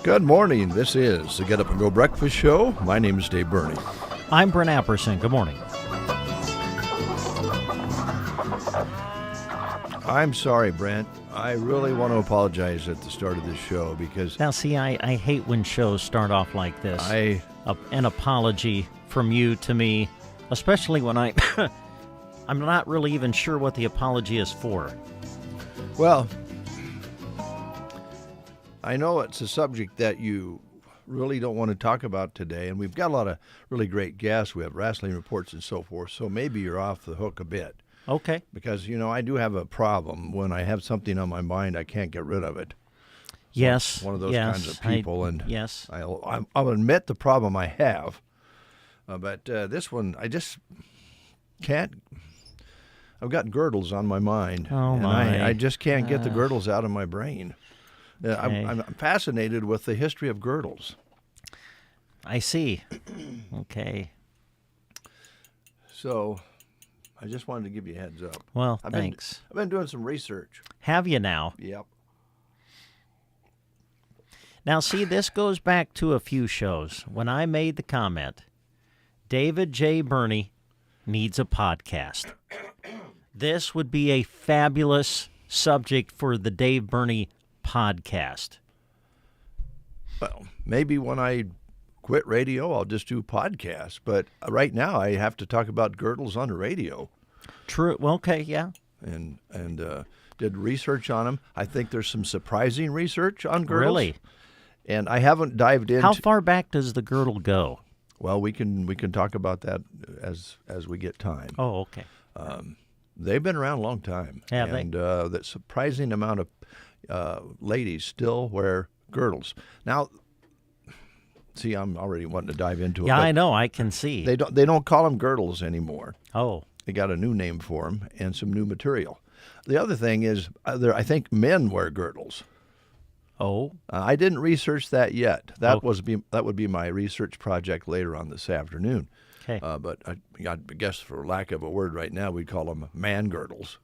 Good morning. This is the Get Up and Go Breakfast Show. My name is Dave Burney. I'm Brent Apperson. Good morning. I'm sorry, Brent. I really want to apologize at the start of this show because... Now, see, I hate when shows start off like this. An apology from you to me, especially when I'm not really even sure what the apology is for. Well, I know it's a subject that you really don't want to talk about today, and we've got a lot of really great guests. We have wrestling reports and so forth, so maybe you're off the hook a bit. Okay. Because, I do have a problem. When I have something on my mind, I can't get rid of it. Yes. One of those kinds of people. Yes. I'll admit the problem I have. But this one, I just can't. I've got girdles on my mind. Oh, and my. I just can't get the girdles out of my brain. Okay. I'm fascinated with the history of girdles. I see. Okay. So... I just wanted to give you a heads up. Well, thanks. I've been doing some research. Have you now? Yep. Now, see, this goes back to a few shows when I made the comment, David J. Burney needs a podcast. This would be a fabulous subject for the Dave Burney podcast. Well, maybe when I quit radio, I'll just do podcasts. But right now, I have to talk about girdles on the radio. True. Well, okay, yeah. And did research on them. I think there's some surprising research on girdles. Really? And I haven't dived into. How far back does the girdle go? Well, we can talk about that as we get time. Oh, okay. They've been around a long time. Have they? And the surprising amount of ladies still wear girdles. Now, see, I'm already wanting to dive into it. Yeah, I know. I can see. They don't call them girdles anymore. Oh. They got a new name for them and some new material. The other thing is, I think men wear girdles. Oh. I didn't research that yet. That would be my research project later on this afternoon. Okay. But I guess for lack of a word right now, we'd call them man girdles.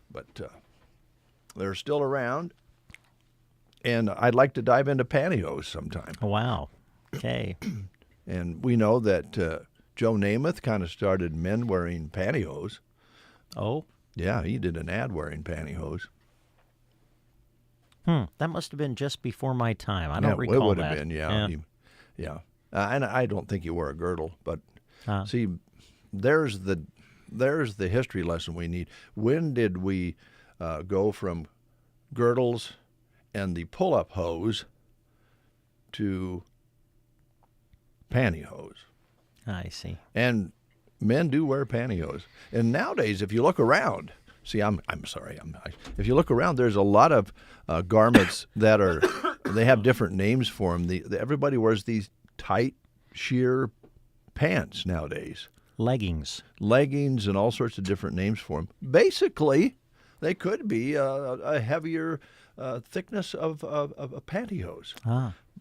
But they're still around. And I'd like to dive into pantyhose sometime. Wow. Okay. And we know that Joe Namath kind of started men wearing pantyhose. Oh? Yeah, he did an ad wearing pantyhose. That must have been just before my time. I don't recall that. It would have been, yeah. Yeah. And I don't think he wore a girdle. But, see, there's the history lesson we need. When did we go from girdles and the pull-up hose to pantyhose? I see. And men do wear pantyhose. And nowadays, if you look around, see, I'm sorry. If you look around, there's a lot of garments that they have different names for them. Everybody wears these tight, sheer pants nowadays. Leggings and all sorts of different names for them. Basically, they could be a heavier thickness of pantyhose.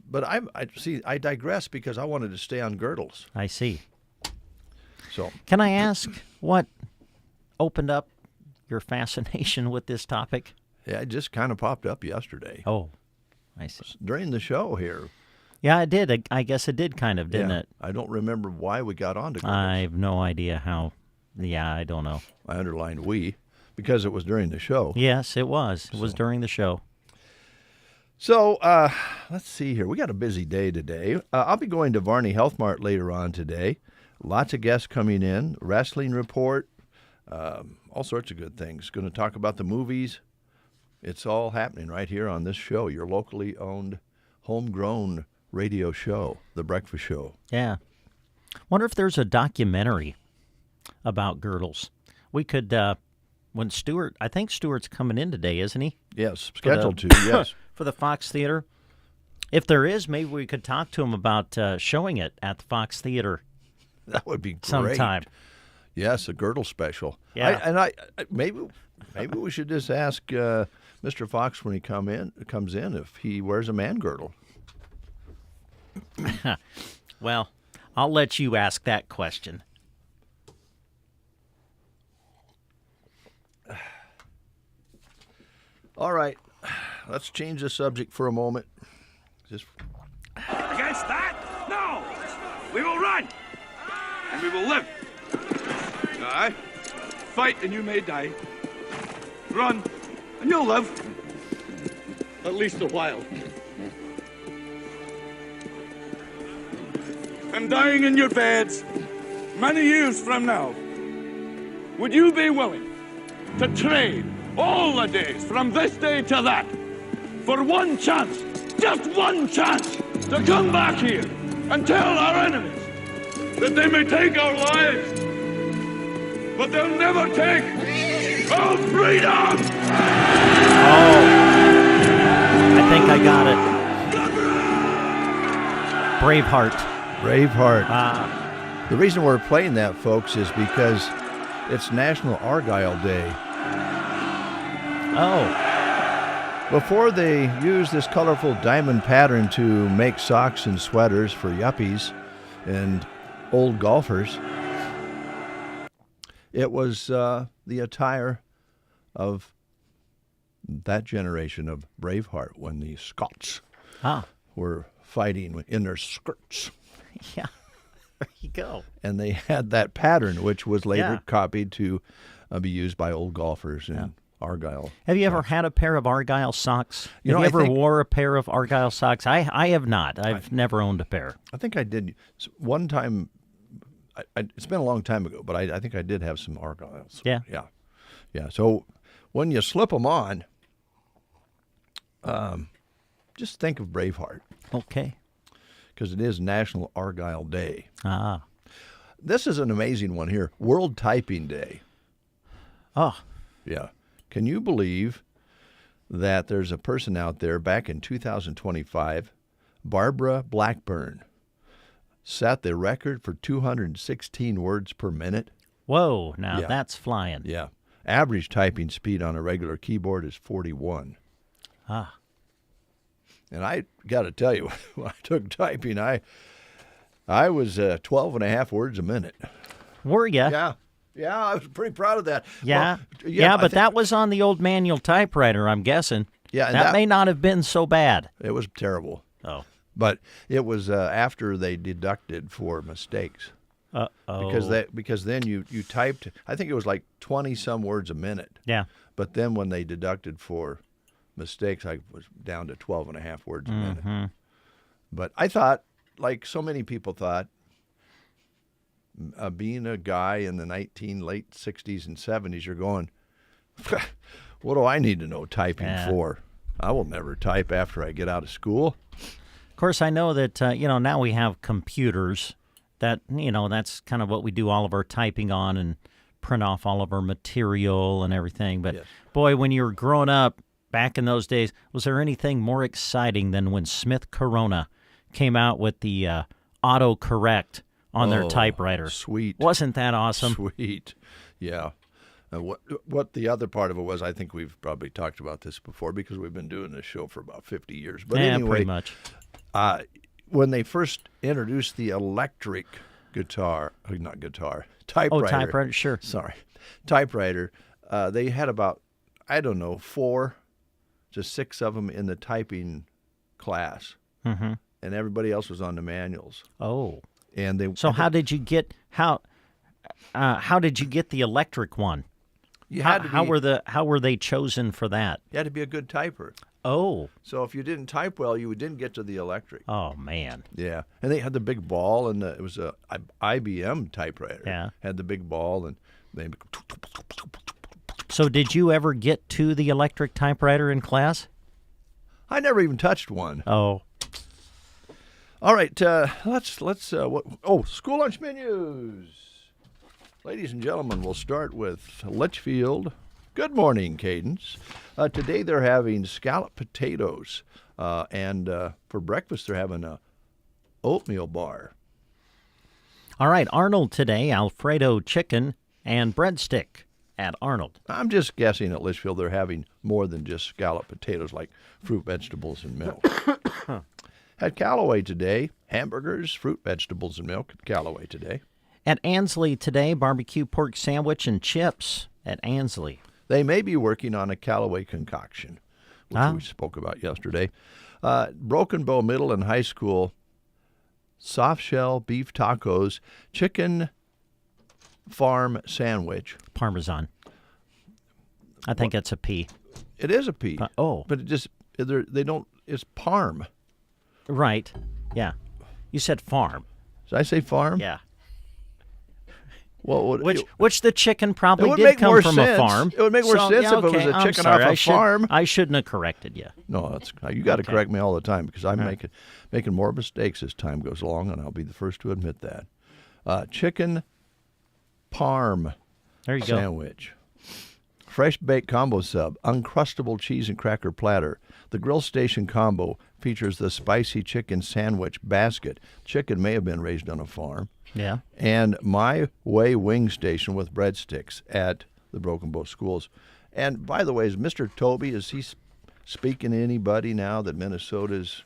But I digress because I wanted to stay on girdles. I see. So, can I ask what opened up your fascination with this topic? Yeah, it just kind of popped up yesterday. Oh, I see. During the show here. Yeah, it did. I guess it did kind of, didn't it? I don't remember why we got onto girdles. I have no idea how. Yeah, I don't know. I underlined we because it was during the show. Yes, it was. It was during the show. So, let's see here. We got a busy day today. I'll be going to Varney Health Mart later on today. Lots of guests coming in. Wrestling report. All sorts of good things. Going to talk about the movies. It's all happening right here on this show, your locally owned, homegrown radio show, The Breakfast Show. Yeah. Wonder if there's a documentary about girdles. We could, when Stuart, I think Stuart's coming in today, isn't he? Yes, scheduled to, yes. For the Fox Theater. If there is, maybe we could talk to him about showing it at the Fox Theater. That would be great. Sometime. Yes, a girdle special. Yeah. Maybe we should just ask Mr. Fox when he comes in if he wears a man girdle. Well, I'll let you ask that question. All right, let's change the subject for a moment. Just Against that? No! We will run! And we will live. Aye. Fight and you may die. Run and you'll live. At least a while. And dying in your beds many years from now, would you be willing to trade all the days from this day to that for one chance, just one chance, to come back here and tell our enemies that they may take our lives, but they'll never take our freedom? Oh, I think I got it. Braveheart. The reason we're playing that, folks, is because it's National Argyle Day. Oh. Before they used this colorful diamond pattern to make socks and sweaters for yuppies and old golfers, it was the attire of that generation of Braveheart when the Scots were fighting in their skirts. Yeah, there you go. And they had that pattern, which was later copied to be used by old golfers in Argyle. Have you ever had a pair of Argyle socks? You know, have you I ever think- wore a pair of Argyle socks? I have not. I've never owned a pair. I think I did one time. It's been a long time ago, but I think I did have some Argyles. Yeah. Yeah. So when you slip them on, just think of Braveheart, Okay. because it is National Argyle Day. Ah. This is an amazing one here. World Typing Day. Oh. Yeah. Can you believe that there's a person out there back in 2025, Barbara Blackburn, set the record for 216 words per minute? Whoa. Now Yeah. that's flying. Yeah. Average typing speed on a regular keyboard is 41. Ah. And I got to tell you, when I took typing, I was 12 and a half words a minute. Were you? Yeah, I was pretty proud of that. Yeah. Well, Yeah, I but think- that was on the old manual typewriter, I'm guessing. Yeah, and That that- may not have been so bad. It was terrible. Oh. But it was after they deducted for mistakes. Uh-oh. Because then you typed, I think it was like 20 some words a minute. Yeah. But then when they deducted for mistakes, I was down to 12 and a half words a minute. But I thought, like so many people thought, being a guy in the late 60s and 70s, you're going, what do I need to know typing for? I will never type after I get out of school. Of course, I know that, now we have computers that, that's kind of what we do all of our typing on and print off all of our material and everything. But, Yes. boy, when you were growing up back in those days, was there anything more exciting than when Smith Corona came out with the autocorrect on their typewriter? Sweet. Wasn't that awesome? Sweet. Yeah. What the other part of it was, I think we've probably talked about this before because we've been doing this show for about 50 years. But Yeah, anyway, pretty much. When they first introduced the electric typewriter. Oh, typewriter, sure. Sorry. Typewriter. They had about, 4 to 6 of them in the typing class. Mm-hmm. And everybody else was on the manuals. Oh. And they So how did you get the electric one? you had to How were they chosen for that? you had to be a good typer. Oh. So if you didn't type well, you didn't get to the electric. Oh man. Yeah, and they had the big ball, and it was a IBM typewriter. Yeah. Had the big ball, and they. So did you ever get to the electric typewriter in class? I never even touched one. Oh. All right, let's school lunch menus. Ladies and gentlemen, we'll start with Litchfield. Good morning, Cadence. Today they're having scalloped potatoes, and for breakfast they're having a oatmeal bar. All right, Arnold today, Alfredo chicken and breadstick at Arnold. I'm just guessing at Litchfield they're having more than just scalloped potatoes, like fruit, vegetables, and milk. At Callaway today, hamburgers, fruit, vegetables, and milk at Callaway today. At Ansley today, barbecue pork sandwich and chips at Ansley. They may be working on a Callaway concoction, which we spoke about yesterday. Broken Bow Middle and High School, soft shell beef tacos, chicken farm sandwich. Parmesan. I think that's a P. It is a P. Oh. But they don't, it's parm. Right. Yeah. You said farm. Did I say farm? Yeah. Well, which the chicken probably would did make come more from sense. a farm. It would make more sense if it was a I'm chicken sorry. off a farm. I shouldn't have corrected you. No, you got to correct me all the time because I'm making more mistakes as time goes along, and I'll be the first to admit that. Chicken parm There you sandwich. Fresh baked combo sub, uncrustable cheese and cracker platter. The Grill Station combo features the spicy chicken sandwich basket. Chicken may have been raised on a farm. Yeah. And My Way Wing Station with breadsticks at the Broken Bow Schools. And by the way, is Mr. Toby, is he speaking to anybody now that Minnesota's...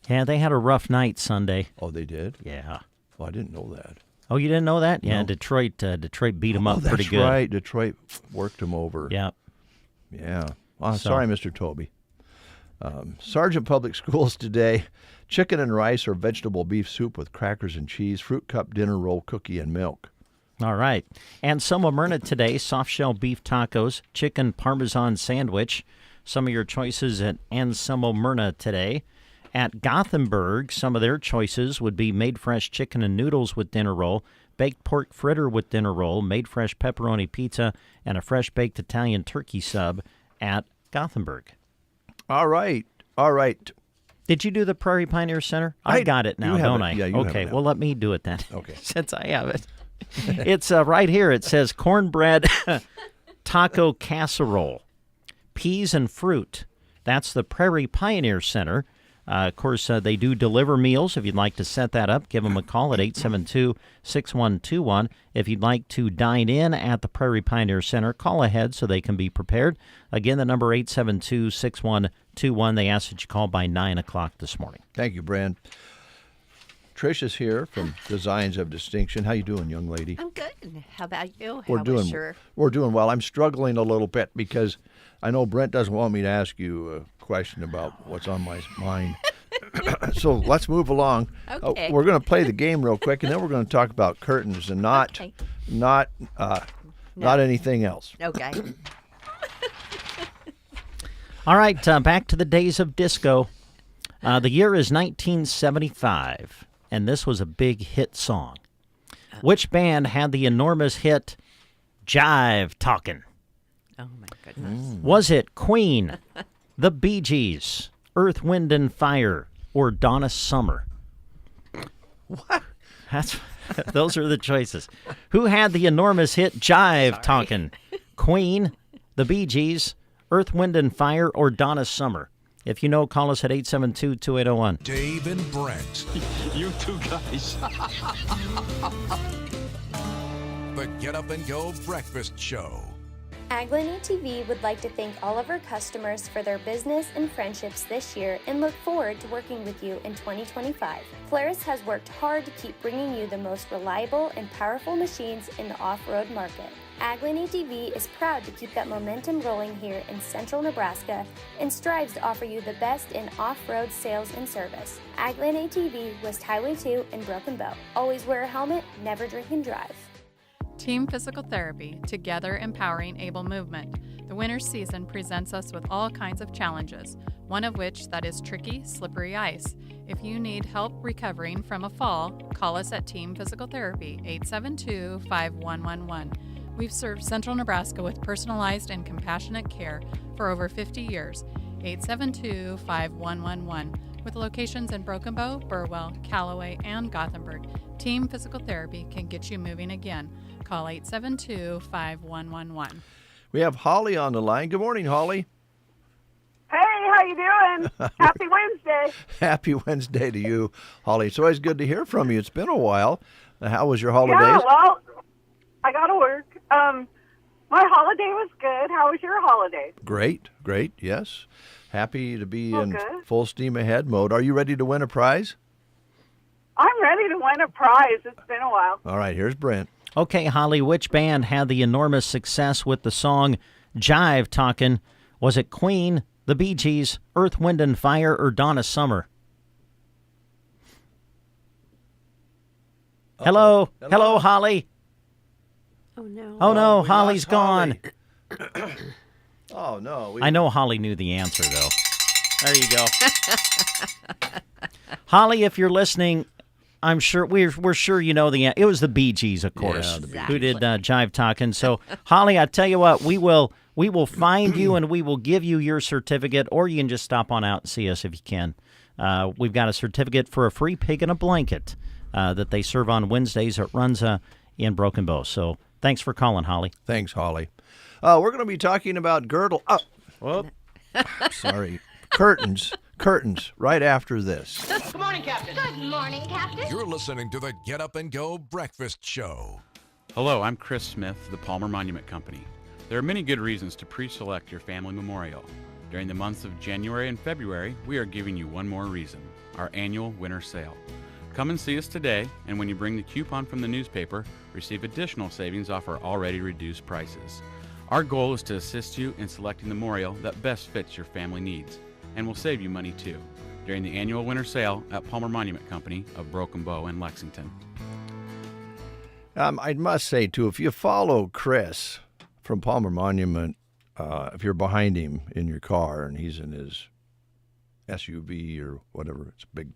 Yeah, they had a rough night Sunday. Oh, they did? Yeah. Oh, I didn't know that. Oh, you didn't know that? Yeah, No. Detroit beat them up pretty good. That's right. Detroit worked them over. Yeah. Yeah. Oh, sorry, Mr. Toby. Sergeant Public Schools today, chicken and rice or vegetable beef soup with crackers and cheese, fruit cup dinner roll, cookie, and milk. All right. And Soma Myrna today, soft shell beef tacos, chicken parmesan sandwich. Some of your choices at Anselmo Myrna today. At Gothenburg, some of their choices would be made fresh chicken and noodles with dinner roll, baked pork fritter with dinner roll, made fresh pepperoni pizza, and a fresh baked Italian turkey sub at Gothenburg. All right. All right. Did you do the Prairie Pioneer Center? I got it now, you have don't it. I? Yeah, you have okay, it now. well, let me do it then. Okay. Since I have it. It's right here. It says cornbread taco casserole, peas and fruit. That's the Prairie Pioneer Center. Of course, they do deliver meals. If you'd like to set that up, give them a call at 872-6121. If you'd like to dine in at the Prairie Pioneer Center, call ahead so they can be prepared. Again, the number 872-6121. They asked that you call by 9 o'clock this morning. Thank you, Brand. Tricia's here from Designs of Distinction. How you doing, young lady? I'm good. How about you? We're doing well. I'm struggling a little bit because I know Brent doesn't want me to ask you a question about what's on my mind. So let's move along. Okay. We're going to play the game real quick, and then we're going to talk about curtains and not anything else. Okay. All right, back to the days of disco. The year is 1975, and this was a big hit song. Which band had the enormous hit Jive Talkin'? Oh, my goodness. Was it Queen, the Bee Gees, Earth, Wind, and Fire, or Donna Summer? What? Those are the choices. Who had the enormous hit Jive Talkin'? Queen, the Bee Gees, Earth, Wind, and Fire, or Donna Summer? If you know, call us at 872-2801. Dave and Brent. You two guys. The Get Up and Go Breakfast Show. Agility TV would like to thank all of our customers for their business and friendships this year and look forward to working with you in 2025. Polaris has worked hard to keep bringing you the most reliable and powerful machines in the off-road market. Agility TV is proud to keep that momentum rolling here in central Nebraska and strives to offer you the best in off-road sales and service. Agility TV, West Highway 2 in Broken Bow. Always wear a helmet, never drink and drive. Team Physical Therapy, together empowering able movement. The winter season presents us with all kinds of challenges, one of which that is tricky, slippery ice. If you need help recovering from a fall, call us at Team Physical Therapy, 872-5111. We've served Central Nebraska with personalized and compassionate care for over 50 years, 872-5111. With locations in Broken Bow, Burwell, Callaway, and Gothenburg, Team Physical Therapy can get you moving again. Call 872-5111. We have Holly on the line. Good morning, Holly. Hey, how you doing? Happy Wednesday. Happy Wednesday to you, Holly. It's always good to hear from you. It's been a while. How was your holidays? Yeah, well, I got to work. My holiday was good. How was your holiday? Great, yes. Happy to be in good. full steam ahead mode. Are you ready to win a prize? I'm ready to win a prize. It's been a while. All right, here's Brent. Okay, Holly, which band had the enormous success with the song Jive Talkin'? Was it Queen, The Bee Gees, Earth, Wind, and Fire, or Donna Summer? Hello? Hello, Holly? Oh, no. Oh, no, we Holly's lost Holly. gone. Oh, no. I know Holly knew the answer, though. There you go. Holly, if you're listening, I'm sure we're sure you know the answer. It was the Bee Gees, of course, Yeah, the Bee who did Jive Talking. So, Holly, I tell you what, we will find you and we will give you your certificate, or you can just stop on out and see us if you can. We've got a certificate for a free pig in a blanket that they serve on Wednesdays at Runza in Broken Bow. So, thanks for calling, Holly. Thanks, Holly. We're going to be talking about girdle. Oh, Whoop. sorry. Curtains, right after this. Good morning, Captain. You're listening to the Get Up and Go Breakfast Show. Hello, I'm Chris Smith, the Palmer Monument Company. There are many good reasons to pre-select your family memorial. During the months of January and February, we are giving you one more reason, our annual winter sale. Come and see us today, and when you bring the coupon from the newspaper, receive additional savings off our already reduced prices. Our goal is to assist you in selecting the memorial that best fits your family needs, and will save you money too, during the annual winter sale at Palmer Monument Company of Broken Bow in Lexington. I must say, too, if you follow Chris from Palmer Monument, if you're behind him in your car and he's in his SUV or whatever, it's big,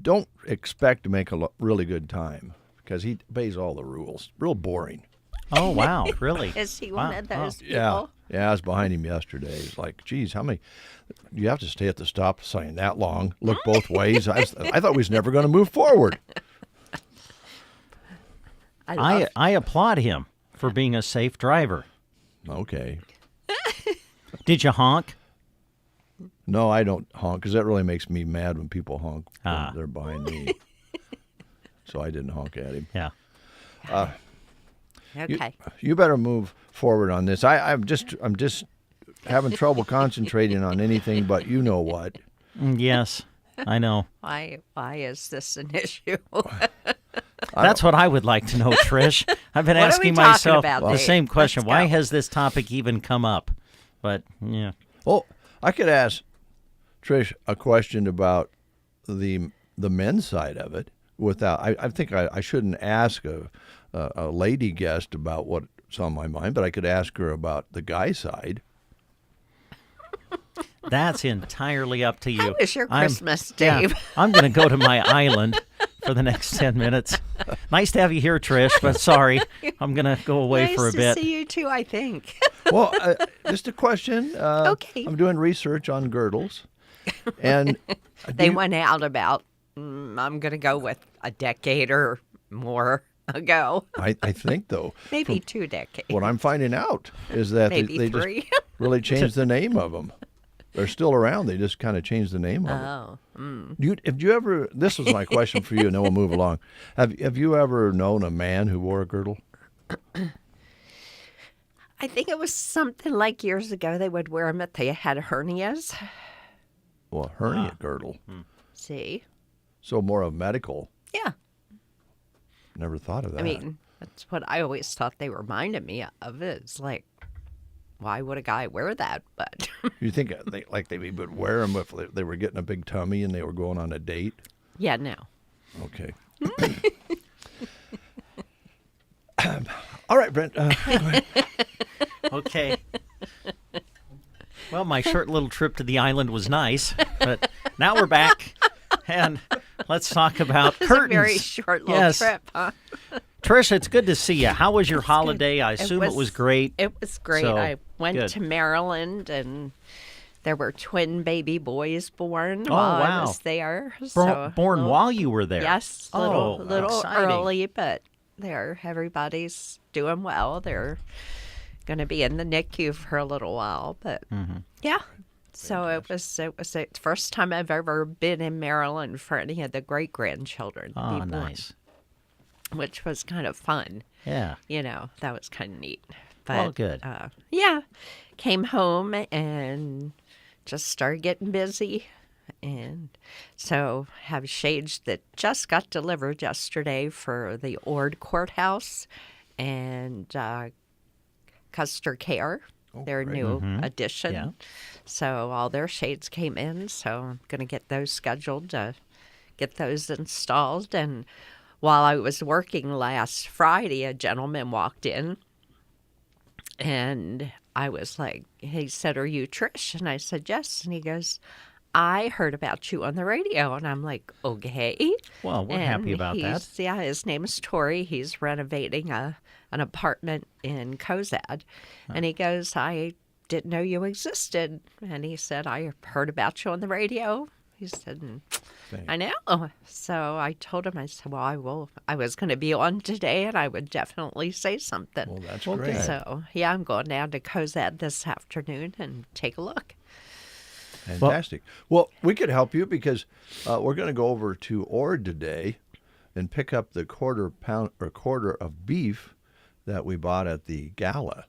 don't expect to make a really good time because he obeys all the rules. Real boring. Oh, wow, really? Is he Wow. one of those people? Yeah, I was behind him yesterday. It's like, geez, how many? You have to stay at the stop sign that long, look both ways. I thought we was never going to move forward. I applaud him for being a safe driver. Okay. Did you honk? No, I don't honk because that really makes me mad when people honk when they're behind me. So I didn't honk at him. Yeah. Okay. You better move forward on this. I'm just having trouble concentrating on anything but you know what. Yes, I know. Why is this an issue? That's what I would like to know, Trish. I've been What are we asking talking myself about, the Dave? same question. Let's Why go. has this topic even come up? But, yeah. Oh, I could ask Trish a question about the men's side of it without. I think I shouldn't ask a lady guest about what's on my mind, but I could ask her about the guy side. That's entirely up to you. How was your I'm- Christmas, yeah, Dave? I'm going to go to my island for the next 10 minutes. Nice to have you here, Trish, but sorry. I'm going to go away Nice for a bit. to see you too, I think. Well, just a question. Okay. I'm doing research on girdles, and They went out about, I'm going to go with a decade or more ago. I think though Maybe 2 decades. what I'm finding out is that Maybe they 3. just really changed the name of them. They're still around. They just kind of changed the name of them. Oh. Have you ever? This was my question for you, and then we'll move along. Have you ever known a man who wore a girdle? I think it was something like years ago they would wear them if they had hernias. Well, a hernia girdle. See? So more of medical. Yeah. Never thought of that. I mean, that's what I always thought they reminded me of. It's like, why would a guy wear that? But you think they would wear them if they were getting a big tummy and they were going on a date? yeah, no. Okay. All right, Brent. Go ahead. Okay. Well, my short little trip to the island was nice, but now we're back, and let's talk about It was curtains. a very short little Yes. trip, huh? Trish, it's good to see you. How was your holiday? I assume it was great. It was great. So, I went good. to Maryland, and there were twin baby boys born Oh, while wow. I was there. Born little- while you were there. Yes, Oh, little exciting. early, but everybody's doing well. They're going to be in the NICU for a little while, but Mm-hmm. yeah. So it was the first time I've ever been in Maryland for any of the great grandchildren to Oh, be born, nice. which was kind of fun. Yeah. You know, that was kind of neat. But, Well, good. Yeah, came home and just started getting busy. And so have shades that just got delivered yesterday for the Ord Courthouse and Custer Care. their new addition. Yeah. So all their shades came in. So I'm going to get those scheduled to get those installed. And while I was working last Friday, a gentleman walked in, and I was like, he said, "Are you Trish?" And I said, "Yes." And he goes, "I heard about you on the radio." And I'm like, "Okay." Well, we're happy about that. Yeah, his name is Tori. He's renovating an apartment in Cozad. And he goes, "I didn't know you existed." And he said, "I heard about you on the radio." He said, "I know." So I told him, I said, "Well, I was going to be on today, and I would definitely say something." Well, that's great. So, yeah, I'm going down to Cozad this afternoon and take a look. Fantastic. Well, we could help you because we're going to go over to Ord today and pick up the quarter of beef that we bought at the gala.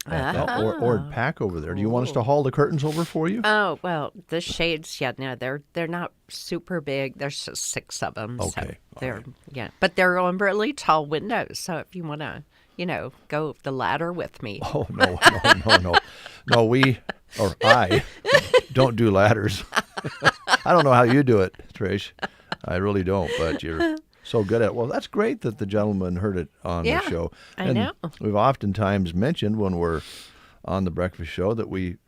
At the Ord Pack over there. Do you want us to haul the curtains over for you? Oh, well, the shades, yeah, no, they're not super big. There's just 6 of them. Okay, So all they're, right. yeah, but they're on really tall windows. So if you want to, go up the ladder with me. Oh, no. No, I don't do ladders. I don't know how you do it, Trish. I really don't, but you're so good at it. Well, that's great that the gentleman heard it on the show. I know. We've oftentimes mentioned when we're on the breakfast show that we're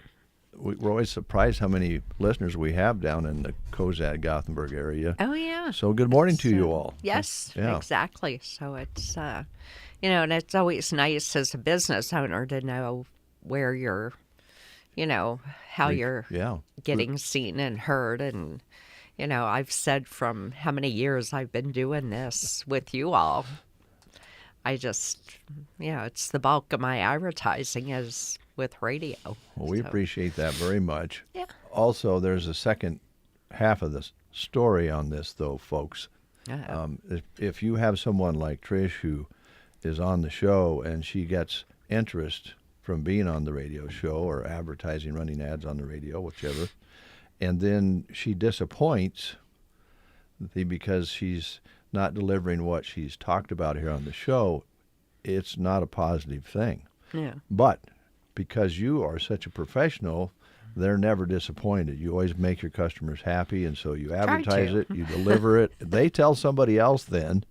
always surprised how many listeners we have down in the Cozad, Gothenburg area. Oh, yeah. So good morning to you all. Yes, Yeah. exactly. So it's, and it's always nice as a business owner to know where you're, how you're Yeah. getting seen and heard. And, I've said from how many years I've been doing this with you all, I just, it's the bulk of my advertising is with radio. Well, we appreciate that very much. Yeah. Also, there's a second half of the story on this, though, folks. If you have someone like Trish who is on the show and she gets interest from being on the radio show or advertising, running ads on the radio, whichever, and then she disappoints because she's not delivering what she's talked about here on the show, it's not a positive thing. Yeah. But because you are such a professional, they're never disappointed. You always make your customers happy, and so you advertise it, you deliver it. They tell somebody else then.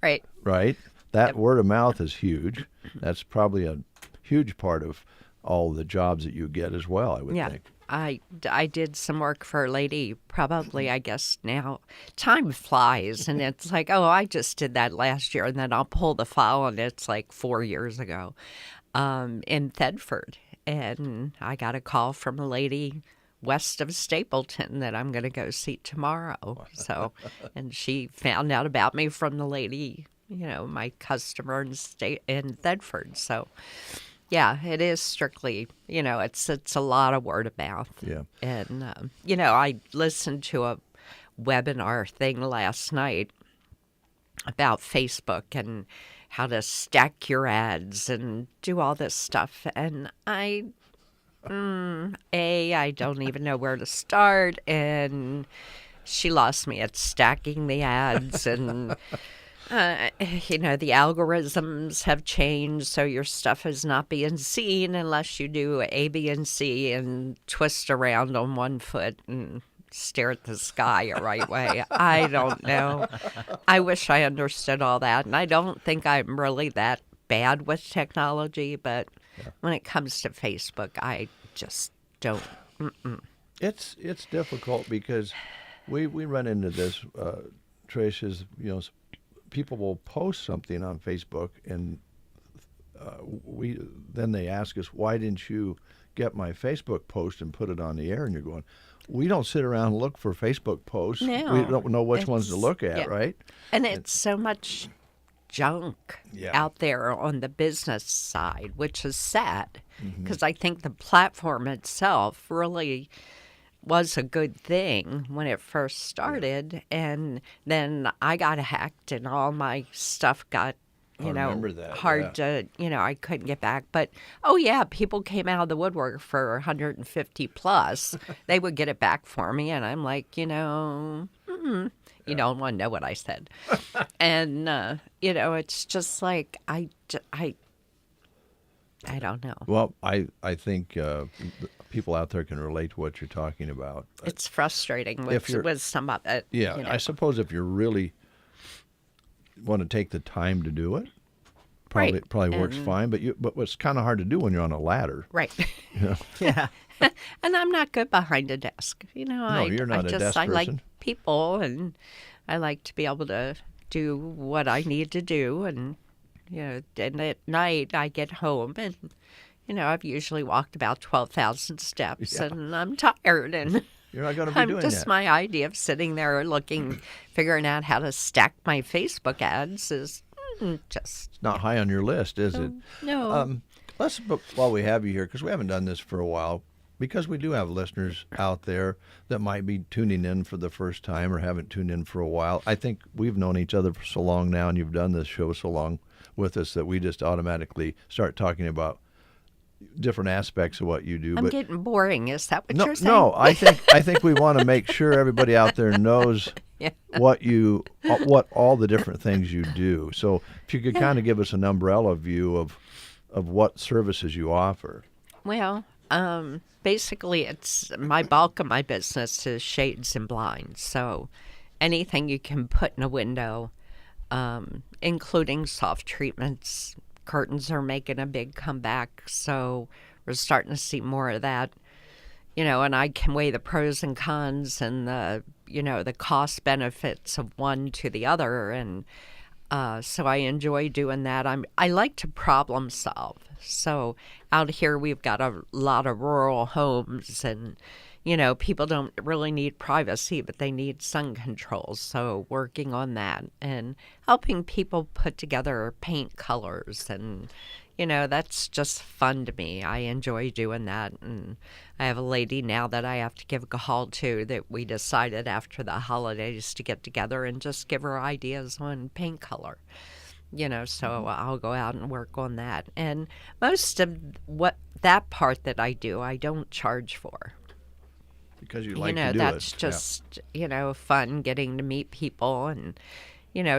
Right. Right? That word of mouth is huge. That's probably a huge part of all the jobs that you get as well, I would think. I did some work for a lady, probably, I guess now, time flies, and it's like, oh, I just did that last year, and then I'll pull the file, and it's like 4 years ago in Thedford. And I got a call from a lady west of Stapleton that I'm going to go see tomorrow. So, and she found out about me from the lady, my customer in Thedford. So, yeah, it is strictly, it's a lot of word of mouth. Yeah. And, I listened to a webinar thing last night about Facebook and how to stack your ads and do all this stuff. And I don't even know where to start. And she lost me at stacking the ads and... the algorithms have changed, so your stuff is not being seen unless you do A, B, and C and twist around on one foot and stare at the sky a right way. I don't know. I wish I understood all that, and I don't think I'm really that bad with technology, but when it comes to Facebook, I just don't. It's difficult because we run into this, Trish, is, people will post something on Facebook, and then they ask us, "Why didn't you get my Facebook post and put it on the air?" And you're going, "We don't sit around and look for Facebook posts. No, we don't know which ones to look at, right?" And it's so much junk out there on the business side, which is sad because I think the platform itself really was a good thing when it first started, and then I got hacked and all my stuff got, remember that, hard to, I couldn't get back. But, people came out of the woodwork for 150 plus. They would get it back for me, and I'm like, you don't want to know what I said. And, it's just like, I don't know. Well, I think people out there can relate to what you're talking about. It's frustrating with some of it. Yeah, you know. I suppose if you really want to take the time to do it, probably works fine. But what's kind of hard to do when you're on a ladder. Right. Yeah. And I'm not good behind a desk. No, you're not a desk I like person. people, and I like to be able to do what I need to do. And, and at night I get home and, I've usually walked about 12,000 steps and I'm tired. And You're not going to be doing that. my idea of sitting there figuring out how to stack my Facebook ads is just Not high on your list, is it? no. While we have you here, because we haven't done this for a while, because we do have listeners out there that might be tuning in for the first time or haven't tuned in for a while. I think we've known each other for so long now, and you've done this show so long with us that we just automatically start talking about different aspects of what you do. I'm getting boring. Is that what you're saying? No, I think we want to make sure everybody out there knows what all the different things you do. So if you could kind of give us an umbrella view of what services you offer. Well, basically, it's my bulk of my business is shades and blinds. So anything you can put in a window, including soft treatments. Curtains are making a big comeback, so we're starting to see more of that. And I can weigh the pros and cons and the cost benefits of one to the other, and so I enjoy doing that. I like to problem solve. So out here we've got a lot of rural homes, and people don't really need privacy, but they need sun controls. So working on that and helping people put together paint colors, and that's just fun to me. I enjoy doing that. And I have a lady now that I have to give a call to that we decided after the holidays to get together and just give her ideas on paint color. So I'll go out and work on that. And most of that part that I do, I don't charge for. Because you like to do it. That's just, fun getting to meet people. And,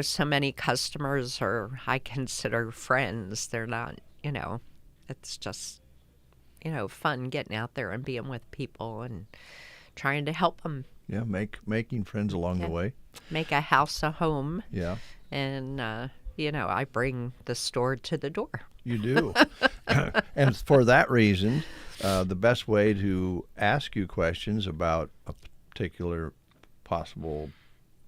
so many customers I consider friends. They're not, it's just, fun getting out there and being with people and trying to help them. Yeah, making friends along the way. Make a house a home. Yeah. And, I bring the store to the door. You do. And for that reason, the best way to ask you questions about a particular possible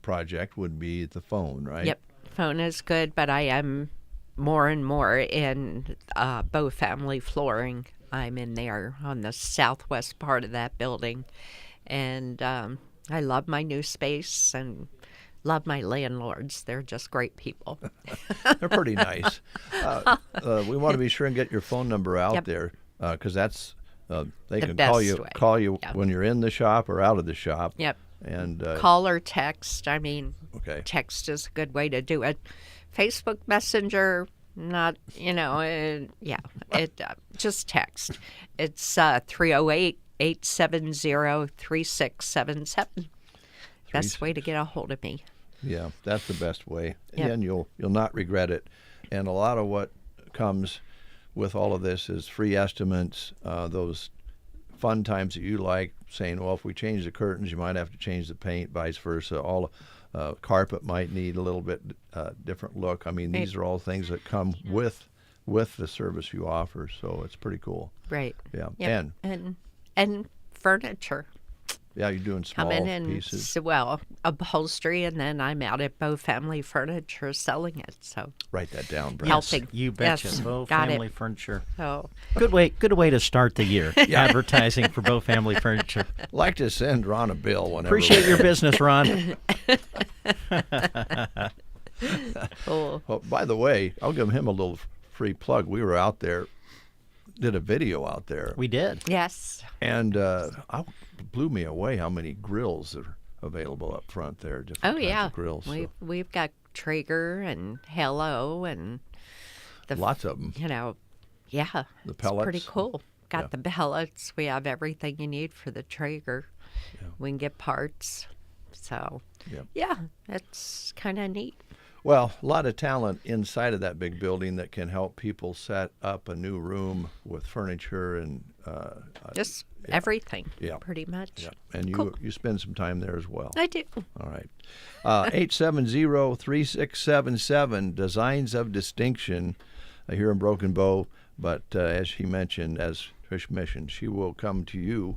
project would be the phone, right? Yep. Phone is good, but I am more and more in Bow Family Flooring. I'm in there on the southwest part of that building. And I love my new space and love my landlords. They're just great people. They're pretty nice. We want to be sure and get your phone number out there, because that's they can call you when you're in the shop or out of the shop. Yep. And call or text. Okay. Text is a good way to do it. Facebook Messenger, not, just text. It's 308-870-3677. Best way to get a hold of me. Yeah, that's the best way. Yep. And you'll not regret it. And a lot of what comes with all of this is free estimates, those fun times that you like, saying, well, if we change the curtains, you might have to change the paint, vice versa. All carpet might need a little bit different look. I mean, these are all things that come with the service you offer, so it's pretty cool. Right. Yeah. Yep. And furniture. Yeah, you're doing small Come in pieces. Upholstery, and then I'm out at Bow Family Furniture selling it. So write that down, Brett. Helping. You betcha. Yes, Bow got Family it. Furniture. So Good way to start the year. Advertising for Bow Family Furniture. Like to send Ron a bill whenever. Appreciate your business, Ron. cool. Well, by the way, I'll give him a little free plug. We were out there, did a video out there. We did. Yes. And blew me away how many grills are available up front there. Different kinds of grills. We've got Traeger and Hello and lots of them. The pellets. It's pretty cool. Got the pellets. We have everything you need for the Traeger. Yeah. We can get parts. So, it's kind of neat. Well, a lot of talent inside of that big building that can help people set up a new room with furniture and Just everything, Yeah. pretty much. Yeah. And you Cool. you spend some time there as well. I do. All right. 870-3677, Designs of Distinction here in Broken Bow. But as she mentioned, as Trish mentioned, she will come to you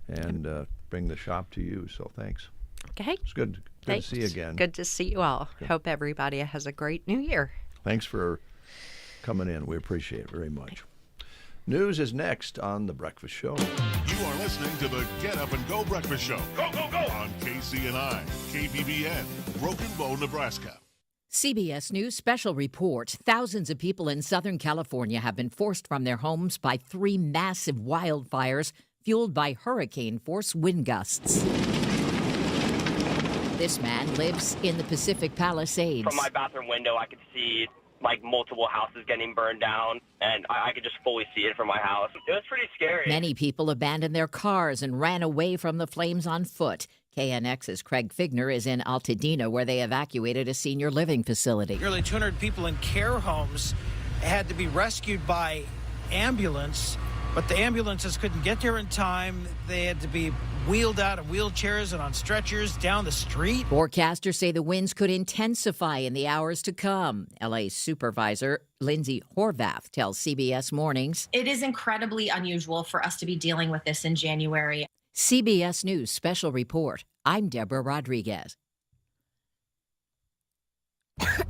and bring the shop to you. So thanks. Okay. It's good to see you again. Good to see you all. Hope everybody has a great new year. Thanks for coming in. We appreciate it very much. News is next on The Breakfast Show. You are listening to the Get Up and Go Breakfast Show. Go, go, go! On KCNI, KBBN, Broken Bow, Nebraska. CBS News special report. Thousands of people in Southern California have been forced from their homes by 3 massive wildfires fueled by hurricane-force wind gusts. This man lives in the Pacific Palisades. From my bathroom window, I could see multiple houses getting burned down, and I could just fully see it from my house. It was pretty scary. Many people abandoned their cars and ran away from the flames on foot. KNX's Craig Figner is in Altadena, where they evacuated a senior living facility. Nearly 200 people in care homes had to be rescued by ambulance, but the ambulances couldn't get there in time. They had to be wheeled out of wheelchairs and on stretchers down the street. Forecasters say the winds could intensify in the hours to come. LA Supervisor Lindsay Horvath tells CBS Mornings. It is incredibly unusual for us to be dealing with this in January. CBS News special report. I'm Deborah Rodriguez. I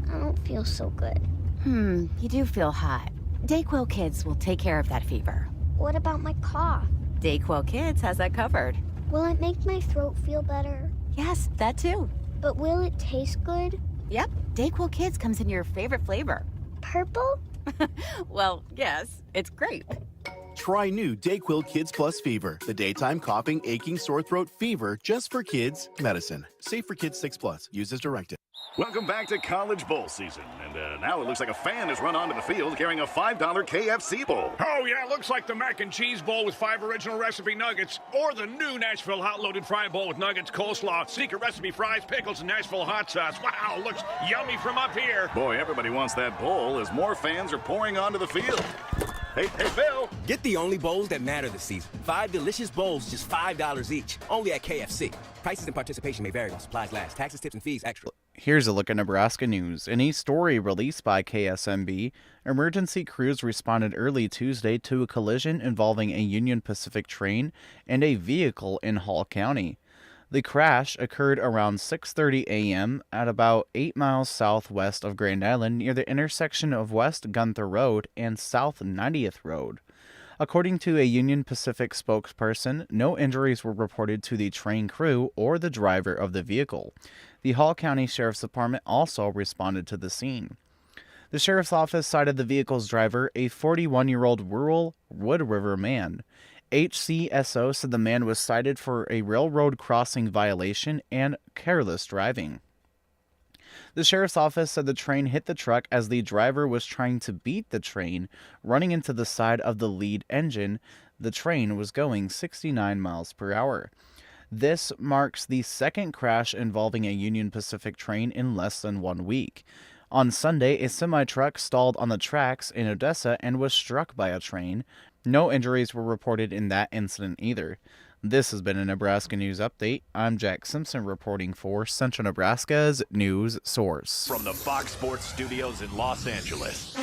don't feel so good. You do feel hot. Dayquil Kids will take care of that fever. What about my cough? Dayquil Kids has that covered. Will it make my throat feel better? Yes, that too. But will it taste good? Yep, Dayquil Kids comes in your favorite flavor. Purple? Well, yes, it's grape. Try new Dayquil Kids Plus Fever, the daytime coughing, aching, sore throat fever just for kids medicine. Safe for kids 6+. Use as directed. Welcome back to College Bowl season. And now it looks like a fan has run onto the field carrying a $5 KFC bowl. Oh, yeah, looks like the mac and cheese bowl with 5 original recipe nuggets, or the new Nashville hot loaded fry bowl with nuggets, coleslaw, secret recipe fries, pickles, and Nashville hot sauce. Wow, looks yummy from up here. Boy, everybody wants that bowl as more fans are pouring onto the field. Hey, Phil. Get the only bowls that matter this season. 5 delicious bowls, just $5 each. Only at KFC. Prices and participation may vary while supplies last. Taxes, tips, and fees extra. Here's a look at Nebraska news. In a story released by KSMB, emergency crews responded early Tuesday to a collision involving a Union Pacific train and a vehicle in Hall County. The crash occurred around 6:30 a.m. at about 8 miles southwest of Grand Island near the intersection of West Gunther Road and South 90th Road. According to a Union Pacific spokesperson, no injuries were reported to the train crew or the driver of the vehicle. The Hall County Sheriff's Department also responded to the scene. The Sheriff's Office cited the vehicle's driver, a 41-year-old rural Wood River man. HCSO said the man was cited for a railroad crossing violation and careless driving. The sheriff's office said the train hit the truck as the driver was trying to beat the train, running into the side of the lead engine. The train was going 69 miles per hour. This marks the second crash involving a Union Pacific train in less than 1 week. On Sunday, a semi-truck stalled on the tracks in Odessa and was struck by a train. No injuries were reported in that incident either. This has been a Nebraska News Update. I'm Jack Simpson reporting for Central Nebraska's news source. From the Fox Sports Studios in Los Angeles,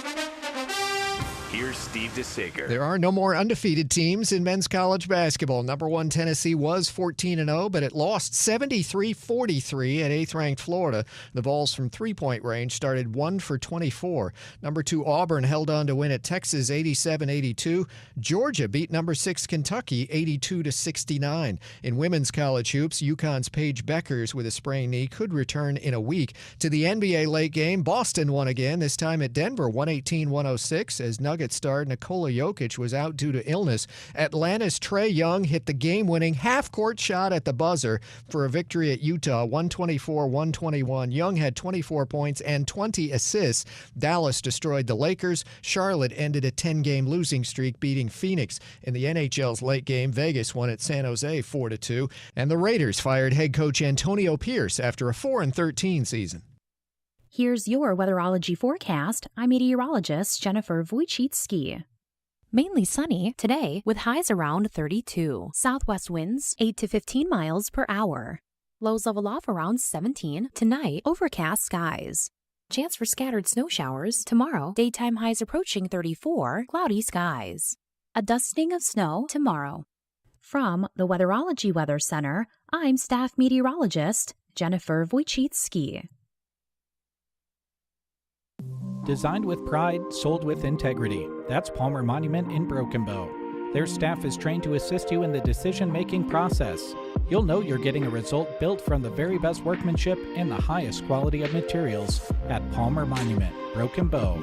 here's Steve DeSager. There are no more undefeated teams in men's college basketball. Number 1 Tennessee was 14-0, but it lost 73-43 at 8th-ranked Florida. The Vols from three-point range started 1 for 24. Number 2 Auburn held on to win at Texas 87-82. Georgia beat number 6 Kentucky 82-69. In women's college hoops, UConn's Paige Beckers with a sprained knee could return in a week. To the NBA late game, Boston won again, this time at Denver 118-106 as Nuggets star Nikola Jokic was out due to illness. Atlanta's Trae Young hit the game-winning half-court shot at the buzzer for a victory at Utah, 124-121. Young had 24 points and 20 assists. Dallas destroyed the Lakers. Charlotte ended a 10-game losing streak, beating Phoenix. In the NHL's late game, Vegas won at San Jose 4-2. And the Raiders fired head coach Antonio Pierce after a 4-13 season. Here's your weatherology forecast. I'm meteorologist Jennifer Wojcicki. Mainly sunny today with highs around 32. Southwest winds 8 to 15 miles per hour. Lows level off around 17. Tonight, overcast skies. Chance for scattered snow showers tomorrow. Daytime highs approaching 34. Cloudy skies. A dusting of snow tomorrow. From the Weatherology Weather Center, I'm staff meteorologist Jennifer Wojcicki. Designed with pride, sold with integrity. That's Palmer Monument in Broken Bow. Their staff is trained to assist you in the decision-making process. You'll know you're getting a result built from the very best workmanship and the highest quality of materials at Palmer Monument, Broken Bow.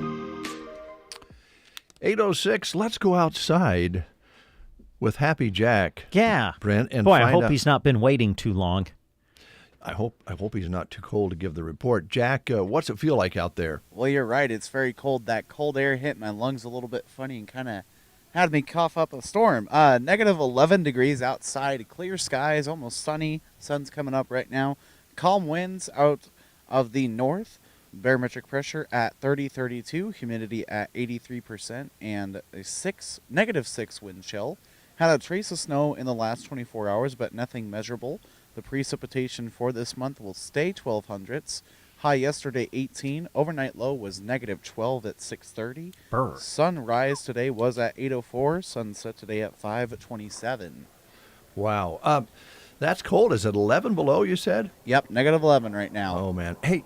8:06, let's go outside with Happy Jack. Yeah. Brent, and boy, I find hope out- he's not been waiting too long. I hope he's not too cold to give the report. Jack, what's it feel like out there? Well, you're right. It's very cold. That cold air hit my lungs a little bit funny and kind of had me cough up a storm. Negative 11 degrees outside. Clear skies, almost sunny. Sun's coming up right now. Calm winds out of the north. Barometric pressure at 30-32. Humidity at 83%. And a negative 6 wind chill. Had a trace of snow in the last 24 hours, but nothing measurable. The precipitation for this month will stay 1200s. High yesterday 18. Overnight low was negative 12 at 6:30. Brr. Sunrise today was at 8:04. Sunset today at 5:27. Wow. That's cold. Is it 11 below, you said? Yep, negative 11 right now. Oh, man. Hey,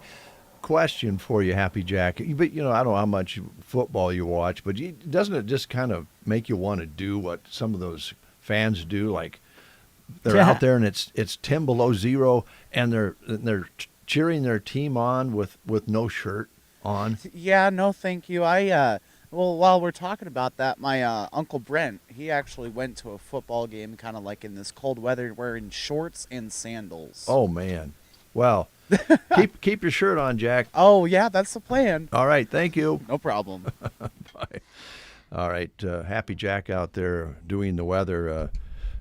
question for you, Happy Jack. But, I don't know how much football you watch, but doesn't it just kind of make you want to do what some of those fans do? Like, they're out there and it's 10 below zero, and they're cheering their team on with no shirt on. Yeah, no thank you. Well, while we're talking about that, my Uncle Brent, he actually went to a football game kind of like in this cold weather wearing shorts and sandals. Oh, man. Well, keep your shirt on, Jack. Oh, yeah, that's the plan. All right, thank you. No problem. Bye. All right, Happy Jack out there doing the weather.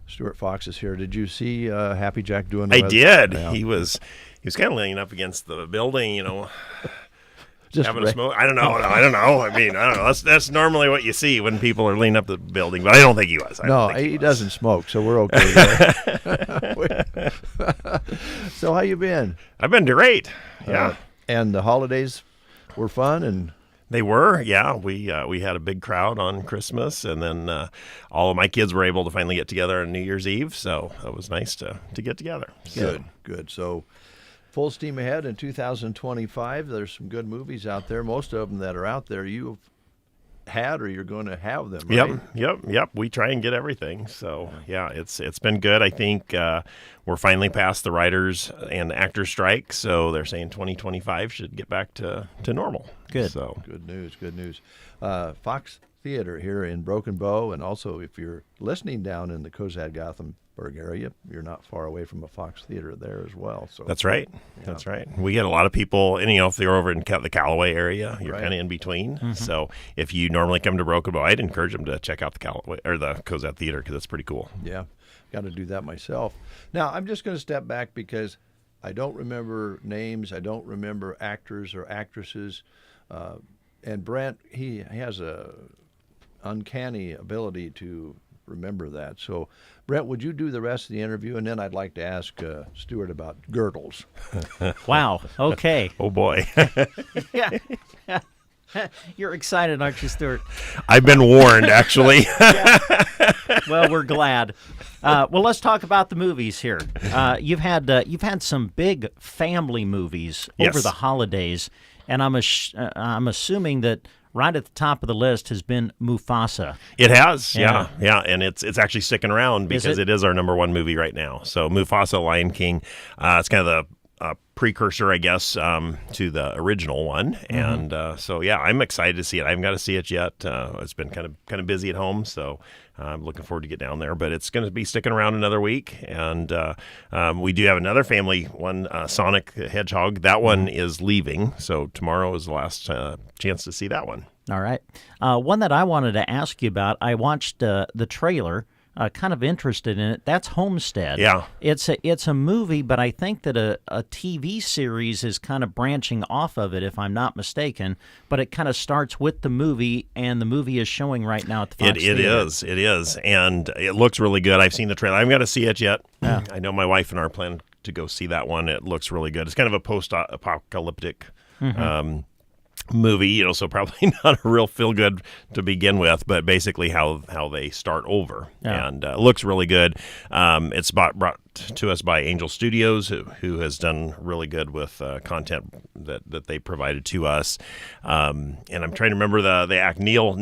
Stuart Fox is here. Did you see Happy Jack doing the I weather? did. Yeah. He was kind of leaning up against the building, Just having a smoke. I don't know. I mean, I don't know. That's normally what you see when people are leaning up the building, but I don't think he was. No, he doesn't smoke, so we're okay there. So how you been? I've been great. Yeah. And the holidays were fun, and they were. Yeah, we had a big crowd on Christmas, and then all of my kids were able to finally get together on New Year's Eve, so it was nice to get together. Good. So full steam ahead in 2025. There's some good movies out there. Most of them that are out there you've had or you're going to have them, right? Yep. We try and get everything. So, yeah, it's been good. I think we're finally past the writers and actors strike, so they're saying 2025 should get back to normal. Good. So Good news. Fox Theater here in Broken Bow, and also if you're listening down in the Cozad-Gothenburg area, you're not far away from a Fox Theater there as well. So That's right. Yeah. That's right. We get a lot of people, and if they're over in the Callaway area, you're Right. kind of in between. Mm-hmm. So if you normally come to Broken Bow, I'd encourage them to check out the Callaway or the Cozad Theater because it's pretty cool. Yeah, got to do that myself. Now, I'm just going to step back because I don't remember names. I don't remember actors or actresses. And Brent, he has a uncanny ability to remember that. So, Brent, would you do the rest of the interview? And then I'd like to ask Stuart about girdles. Wow. Okay. Oh, boy. Yeah. You're excited, aren't you, Stuart? I've been warned, actually. Well, we're glad. Well, let's talk about the movies here. You've had some big family movies over Yes. the holidays, and I'm assuming that right at the top of the list has been Mufasa. It has, yeah, and it's actually sticking around Is because it? it is our number one movie right now. So Mufasa, Lion King, it's kind of the precursor, I guess, to the original one, and so yeah, I'm excited to see it. I haven't got to see it yet. It's been kind of busy at home, so I'm looking forward to get down there. But it's going to be sticking around another week, and we do have another family one, Sonic the Hedgehog. That one is leaving, so tomorrow is the last chance to see that one. All right. One that I wanted to ask you about, I watched the trailer kind of interested in it. That's Homestead. Yeah. It's a movie, but I think that a TV series is kind of branching off of it, if I'm not mistaken. But it kind of starts with the movie, and the movie is showing right now at the Fox It is, and it looks really good. I've seen the trailer. I haven't got to see it yet. Yeah. I know my wife and I are planning to go see that one. It looks really good. It's kind of a post-apocalyptic movie, so probably not a real feel-good to begin with, but basically how they start over. Yeah. And it looks really good. It's brought to us by Angel Studios, who has done really good with content that they provided to us. And I'm trying to remember the act. Neil,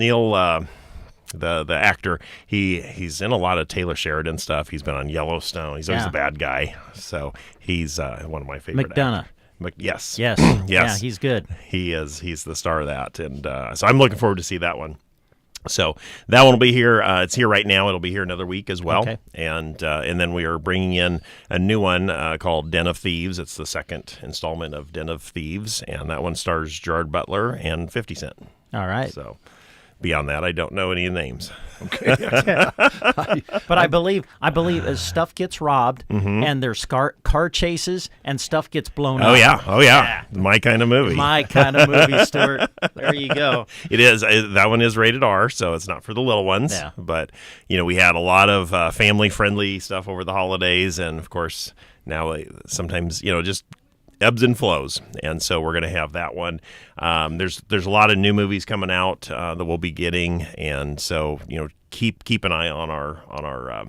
the actor, he's in a lot of Taylor Sheridan stuff. He's been on Yellowstone. He's always the bad guy. So he's one of my favorite McDonough. actors. Yes. Yes. Yes. Yeah, he's good. He is. He's the star of that. And so I'm looking forward to see that one. So that one will be here. It's here right now. It'll be here another week as well. Okay. And then we are bringing in a new one called Den of Thieves. It's the second installment of Den of Thieves. And that one stars Gerard Butler and 50 Cent. All right. So beyond that, I don't know any of the names. Okay. But I believe as stuff gets robbed and there's car chases and stuff gets blown up. Oh yeah. My kind of movie. My kind of movie, Stuart. There you go. It is. That one is rated R, so it's not for the little ones. Yeah. But, we had a lot of family-friendly stuff over the holidays, and, of course, now sometimes, just ebbs and flows, and so we're going to have that one. There's a lot of new movies coming out that we'll be getting, and so keep an eye on our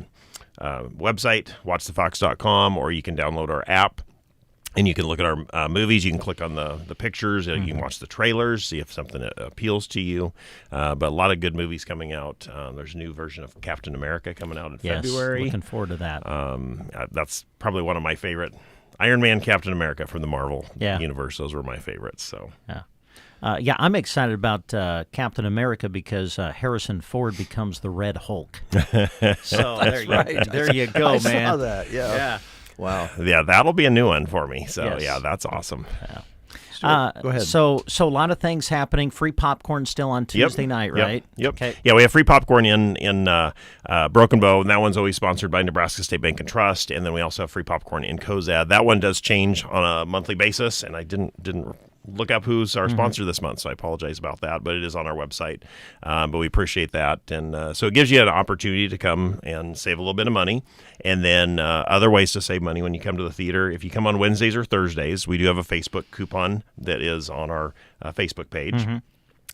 website, watchthefox.com, or you can download our app. And you can look at our movies. You can click on the pictures. You can watch the trailers, see if something appeals to you. But a lot of good movies coming out. There's a new version of Captain America coming out in February. Looking forward to that. That's probably one of my favorite. Iron Man, Captain America from the Marvel Yeah. universe. Those were my favorites. So yeah, I'm excited about Captain America because Harrison Ford becomes the Red Hulk. So there you go, I man. saw that. Yeah. Wow. Yeah, that'll be a new one for me. So Yes. yeah, that's awesome. Go ahead. So a lot of things happening. Free popcorn still on Tuesday night, right? Yep. Okay. Yeah, we have free popcorn in Broken Bow, and that one's always sponsored by Nebraska State Bank and Trust. And then we also have free popcorn in Cozad. That one does change on a monthly basis, and I didn't look up who's our sponsor this month, so I apologize about that. But it is on our website. But we appreciate that, and so it gives you an opportunity to come and save a little bit of money. And then other ways to save money when you come to the theater. If you come on Wednesdays or Thursdays, we do have a Facebook coupon that is on our Facebook page.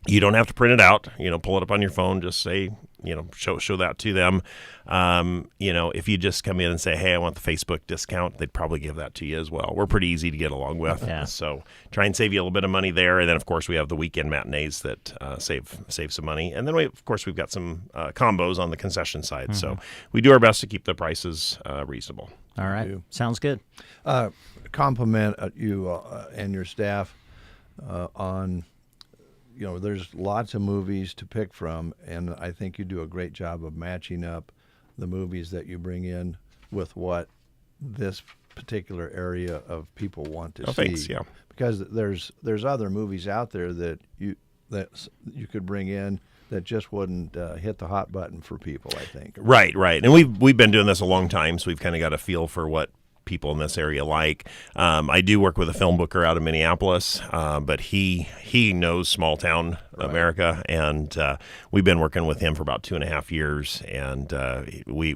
You don't have to print it out. Pull it up on your phone. Just say, show that to them. If you just come in and say, hey, I want the Facebook discount, they'd probably give that to you as well. We're pretty easy to get along with. Yeah. So try and save you a little bit of money there. And then, of course, we have the weekend matinees that save some money. And then, we've got some combos on the concession side. So we do our best to keep the prices reasonable. All right. Sounds good. Compliment you and your staff on, there's lots of movies to pick from, and I think you do a great job of matching up the movies that you bring in with what this particular area of people want to see. Thanks, yeah. Because there's other movies out there that you could bring in that just wouldn't hit the hot button for people, I think. Right. And we've been doing this a long time, so we've kind of got a feel for what people in this area like. I do work with a film booker out of Minneapolis, but he knows small town America, and we've been working with him for about 2.5 years, and we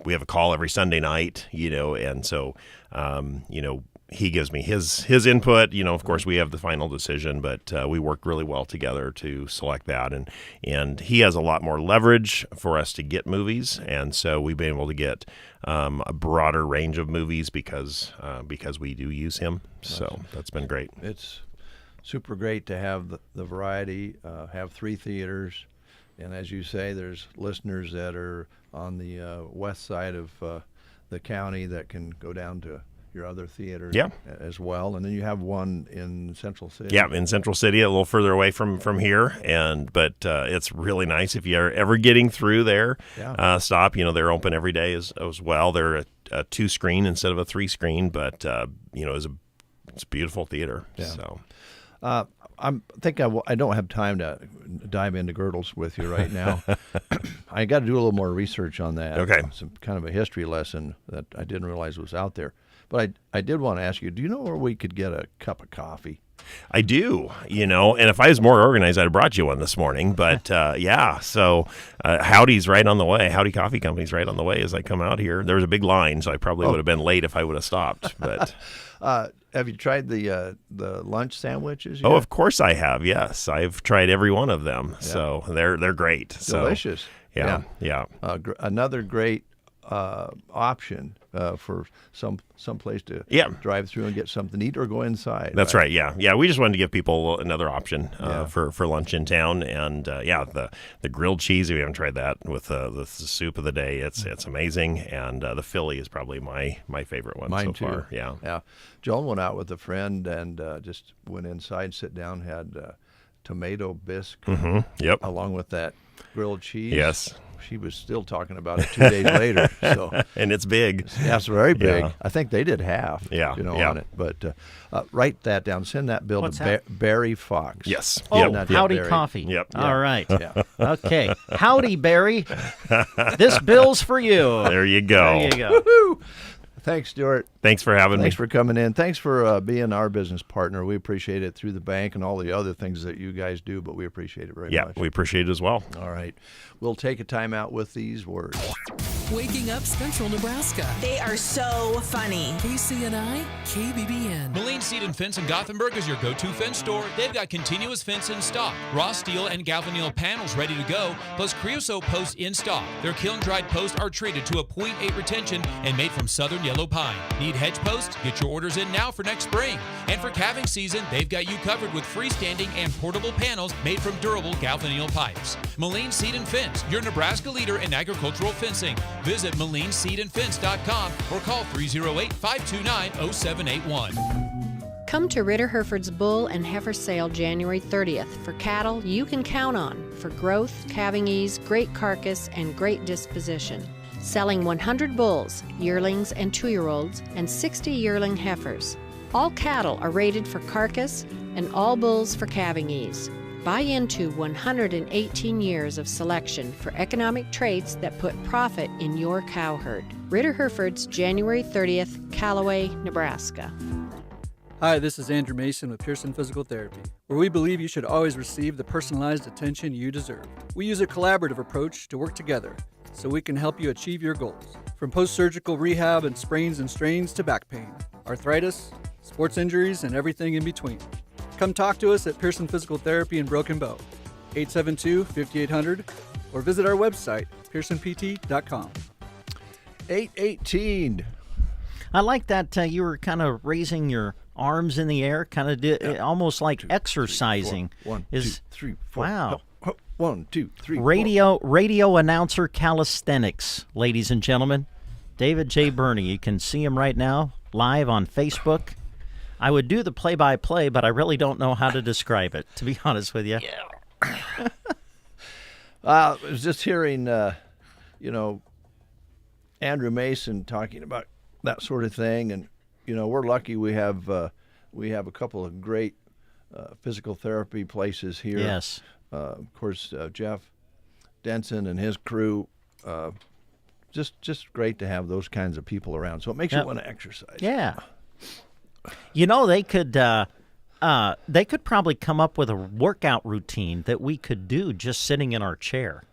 have a call every Sunday night, and so he gives me his input. Of course, we have the final decision, but we work really well together to select that. And he has a lot more leverage for us to get movies, and so we've been able to get a broader range of movies because we do use him. So that's been great. It's super great to have the variety, have 3 theaters. And as you say, there's listeners that are on the west side of the county that can go down to your other theaters as well, and then you have one in Central City. Yeah, in Central City, a little further away from here, but it's really nice if you're ever getting through there. Stop. They're open every day as well. They're a 2-screen instead of a 3-screen, but it's a beautiful theater. Yeah. So I don't have time to dive into girdles with you right now. I got to do a little more research on that. Okay. Some kind of a history lesson that I didn't realize was out there. But I did want to ask you, do you know where we could get a cup of coffee? I do, and if I was more organized, I'd have brought you one this morning. But yeah, so Howdy's right on the way. Howdy Coffee Company's right on the way as I come out here. There was a big line, so I probably would have been late if I would have stopped. But have you tried the lunch sandwiches yet? Oh, of course I have. Yes, I've tried every one of them. Yeah. So they're great. Delicious. So, yeah. Another great option for some place to drive through and get something to eat or go inside. That's right. Yeah. We just wanted to give people another option for lunch in town, and the grilled cheese. We haven't tried that with the soup of the day. It's amazing, and the Philly is probably my favorite one. Mine so too. far. Yeah. Joan went out with a friend and just went inside, sit down, had tomato bisque, along with that grilled cheese. Yes. She was still talking about it 2 days later. So and it's big. Yeah, it's very big. Yeah. I think they did half. On it. But write that down. Send that bill to Barry Fox. Yes. Oh, Howdy Coffee. Yep. All right. Yeah. Okay. Howdy, Barry. This bill's for you. There you go. There you go. Woo-hoo. Thanks, Stuart. Thanks for having me. Thanks for coming in. Thanks for being our business partner. We appreciate it through the bank and all the other things that you guys do, but we appreciate it very much. Yeah, we appreciate it as well. All right. We'll take a time out with these words. Waking up Central Nebraska. They are so funny. KCNI, KBBN. Moline Seed and Fence in Gothenburg is your go-to fence store. They've got continuous fence in stock, raw steel and galvanneal panels ready to go, plus creosote posts in stock. Their kiln-dried posts are treated to a 0.8 retention and made from southern yellow pine. Need hedge posts? Get your orders in now for next spring. And for calving season, they've got you covered with freestanding and portable panels made from durable galvanneal pipes. Moline Seed and Fence, your Nebraska leader in agricultural fencing. Visit MolineSeedandFence.com or call 308-529-0781. Come to Ritter Hereford's Bull and Heifer Sale January 30th for cattle you can count on for growth, calving ease, great carcass, and great disposition. Selling 100 bulls, yearlings, and 2-year-olds, and 60 yearling heifers. All cattle are rated for carcass and all bulls for calving ease. Buy into 118 years of selection for economic traits that put profit in your cow herd. Ritter Hereford's January 30th, Callaway, Nebraska. Hi, this is Andrew Mason with Pearson Physical Therapy, where we believe you should always receive the personalized attention you deserve. We use a collaborative approach to work together so we can help you achieve your goals. From post-surgical rehab and sprains and strains to back pain, arthritis, sports injuries, and everything in between. Come talk to us at Pearson Physical Therapy in Broken Bow, 872-5800, or visit our website, pearsonpt.com. 8:18. I like that you were kind of raising your arms in the air, kind of almost like exercising. 1, 2, 3, 4. Wow. 1, 2, 3. Radio announcer calisthenics, ladies and gentlemen. David J. Burney. You can see him right now live on Facebook. I would do the play-by-play, but I really don't know how to describe it, to be honest with you. Yeah. I was just hearing, Andrew Mason talking about that sort of thing, and we're lucky we have a couple of great physical therapy places here. Yes. Of course, Jeff Denson and his crew. Just great to have those kinds of people around. So it makes you want to exercise. Yeah. They could probably come up with a workout routine that we could do just sitting in our chair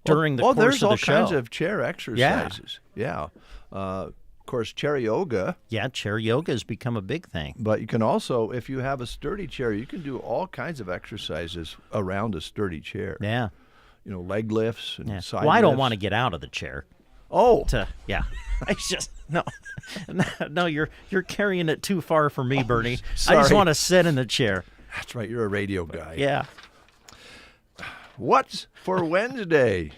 during the course of the show. There's all kinds of chair exercises. Yeah. Of course, chair yoga. Yeah, chair yoga has become a big thing. But you can also, if you have a sturdy chair, you can do all kinds of exercises around a sturdy chair. Yeah. Leg lifts and side Well, I don't lifts. want to get out of the chair. Oh. Yeah. It's just no. You're carrying it too far for me, Bernie. I just want to sit in the chair. That's right. You're a radio guy. Yeah. What's for Wednesday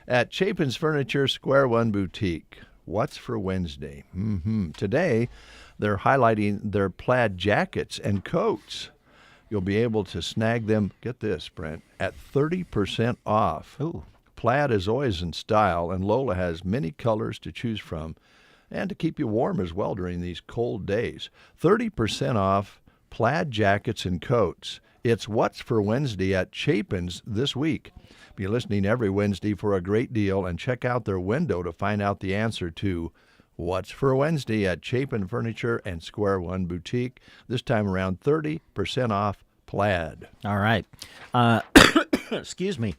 at Chapin's Furniture Square One Boutique? What's for Wednesday? Today, they're highlighting their plaid jackets and coats. You'll be able to snag them. Get this, Brent, at 30% off. Ooh. Plaid is always in style, and Lola has many colors to choose from and to keep you warm as well during these cold days. 30% off plaid jackets and coats. It's What's for Wednesday at Chapin's this week. Be listening every Wednesday for a great deal and check out their window to find out the answer to What's for Wednesday at Chapin Furniture and Square One Boutique. This time around 30% off plaid. All right. Excuse me.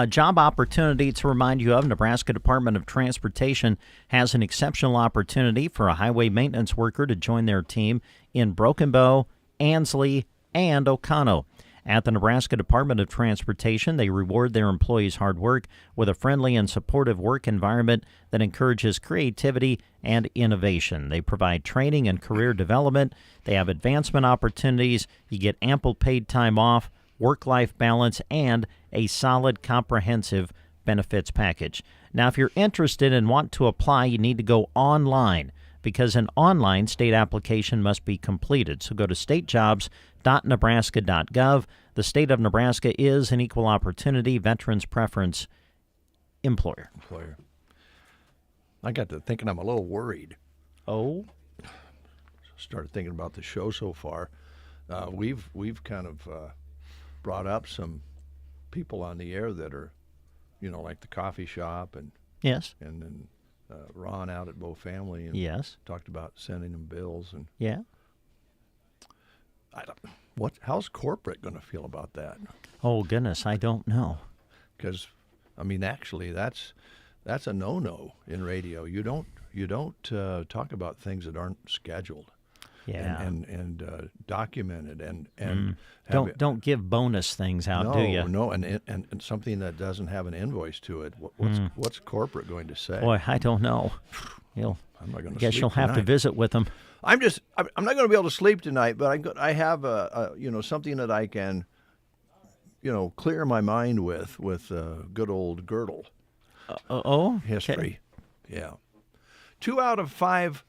Job opportunity to remind you of: Nebraska Department of Transportation has an exceptional opportunity for a highway maintenance worker to join their team in Broken Bow, Ansley, and Oconto. At the Nebraska Department of Transportation, they reward their employees' hard work with a friendly and supportive work environment that encourages creativity and innovation. They provide training and career development. They have advancement opportunities. You get ample paid time off, work-life balance, and a solid, comprehensive benefits package. Now, if you're interested and want to apply, you need to go online, because an online state application must be completed. So go to statejobs.nebraska.gov. The state of Nebraska is an equal opportunity veterans preference employer. I got to thinking I'm a little worried. Oh? Started thinking about the show so far. We've kind of brought up some people on the air that are, like the coffee shop and yes, and then Ron out at Bow Family, and yes, talked about sending them bills, and yeah. How's corporate going to feel about that? Oh goodness, I don't know. Because actually, that's a no-no in radio. You don't talk about things that aren't scheduled. Yeah, and documented and don't give bonus things out, do you? No, and something that doesn't have an invoice to it. What's corporate going to say? Boy, I don't know. I'm not going to. Guess you'll have to visit with them. I'm not going to be able to sleep tonight, but I have something that I can, clear my mind with good old girdle. Okay. History. Yeah. 2 out of 5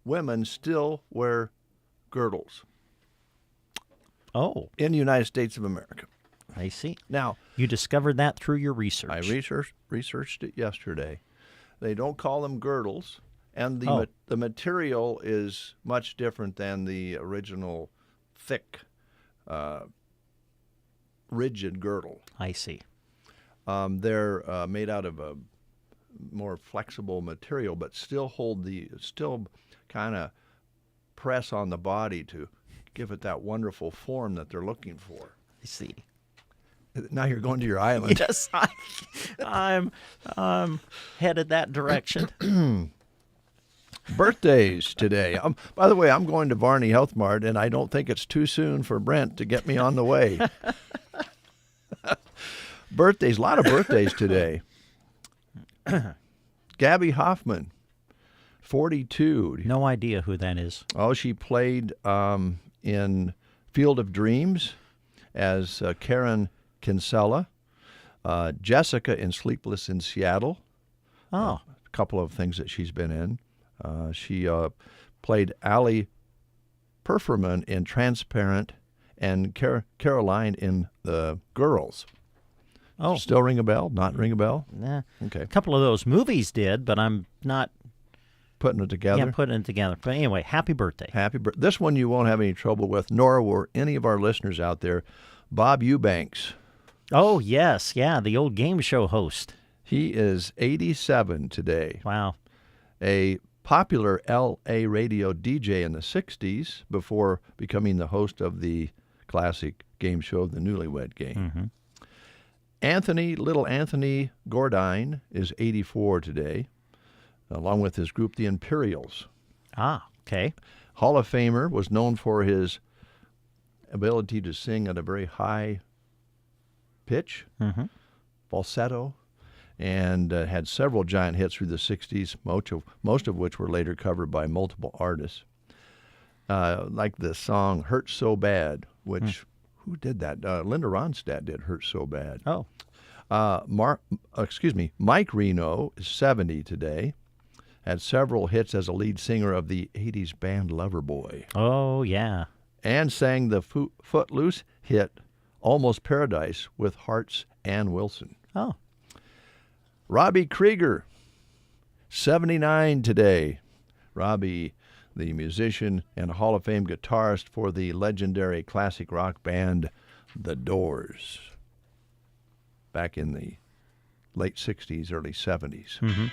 women still wear girdles. Oh. In the United States of America. I see. Now, you discovered that through your research. I researched it yesterday. They don't call them girdles, and the material is much different than the original thick, rigid girdle. I see. They're made out of a more flexible material, but still kind of press on the body to give it that wonderful form that they're looking for. I see. Now you're going to your island. Yes, I'm headed that direction. Birthdays today. By the way, I'm going to Varney Health Mart, and I don't think it's too soon for Brent to get me on the way. Birthdays, a lot of birthdays today. Gabby Hoffman, 42. No idea who that is. Oh, she played in Field of Dreams as Karen Kinsella. Jessica in Sleepless in Seattle. Oh. A couple of things that she's been in. She played Allie Perferman in Transparent and Caroline in The Girls. Oh. Still ring a bell? Not ring a bell? Nah. Okay. A couple of those movies did, but I'm not putting it together. Yeah, putting it together. But anyway, happy birthday. Happy birthday. This one you won't have any trouble with, nor will any of our listeners out there. Bob Eubanks. Oh, yes. Yeah, the old game show host. He is 87 today. Wow. A popular L.A. radio DJ in the 60s before becoming the host of the classic game show, The Newlywed Game. Mm-hmm. Little Anthony Gordine is 84 today, along with his group, the Imperials. Ah, okay. Hall of Famer, was known for his ability to sing at a very high pitch, falsetto, and had several giant hits through the 60s, most of which were later covered by multiple artists. Like the song Hurt So Bad, which, who did that? Linda Ronstadt did Hurt So Bad. Oh. Mike Reno is 70 today. Had several hits as a lead singer of the 80s band Loverboy. Oh, yeah. And sang the Footloose hit Almost Paradise with Hart's Ann Wilson. Oh. Robbie Krieger, 79 today. Robbie, the musician and Hall of Fame guitarist for the legendary classic rock band The Doors back in the late 60s, early 70s. Mm-hmm.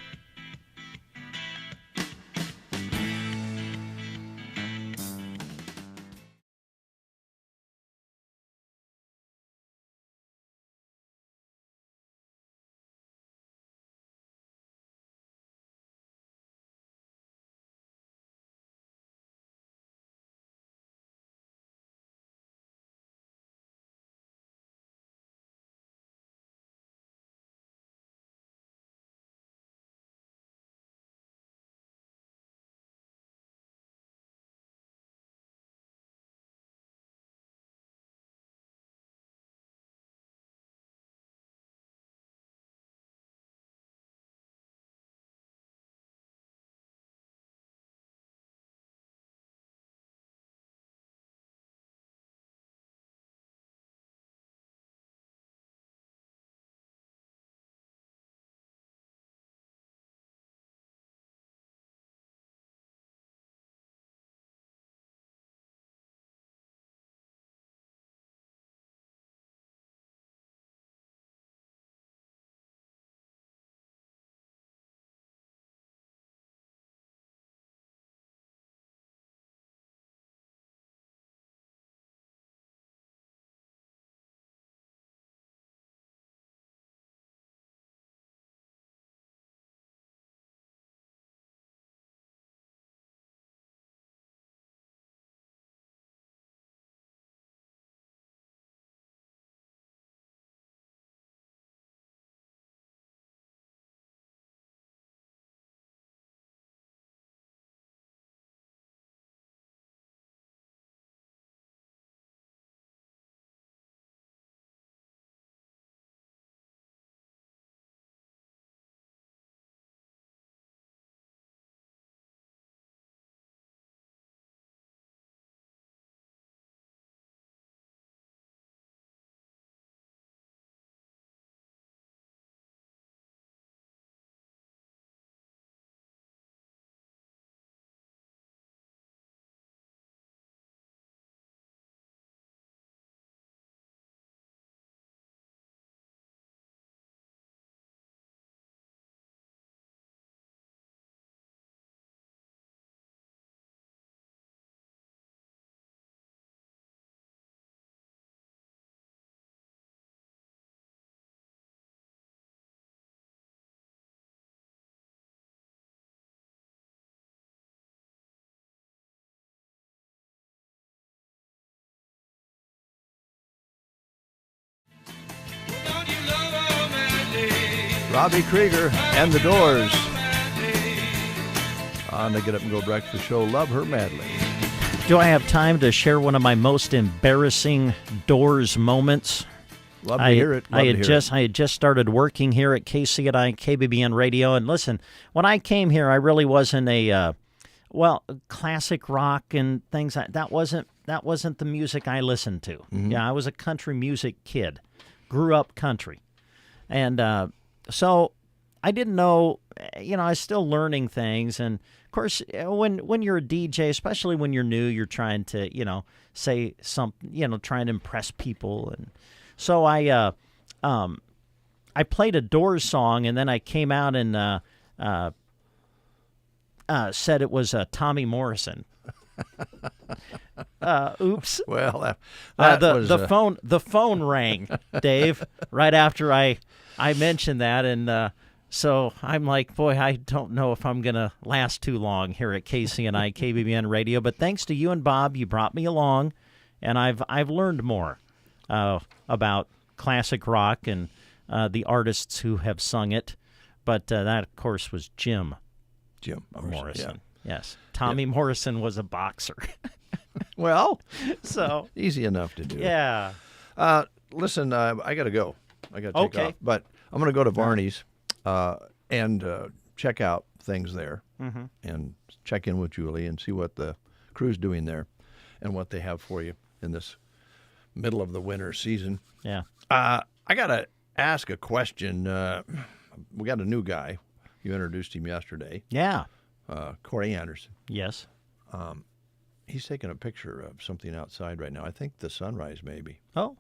Robbie Krieger and The Doors on the Get Up and Go Breakfast Show. Love her madly. Do I have time to share one of my most embarrassing Doors moments? Love to hear it. I had just started working here at KCNI, KBBN Radio, and listen, when I came here, I really wasn't classic rock and things like that. Wasn't the music I listened to. Mm-hmm. Yeah, I was a country music kid, grew up country, and so I didn't know. I was still learning things, and of course, when you're a DJ, especially when you're new, you're trying to say something, trying to impress people, and so I played a Doors song, and then I came out and said it was Tommy Morrison. Oops. Well, the phone rang, Dave, right after I mentioned that, and so I'm like, boy, I don't know if I'm gonna last too long here at KCNI KBBN Radio. But thanks to you and Bob, you brought me along, and I've learned more about classic rock and the artists who have sung it. But that, of course, was Jim Morrison. Yeah. Yes, Tommy Morrison was a boxer. Well, so easy enough to do. Yeah. Listen, I got to go. I got to take off. But I'm going to go to Varney's and check out things there and check in with Julie and see what the crew's doing there and what they have for you in this middle of the winter season. Yeah. I got to ask a question. We got a new guy. You introduced him yesterday. Yeah. Corey Anderson. Yes. He's taking a picture of something outside right now. I think the sunrise, maybe. Oh.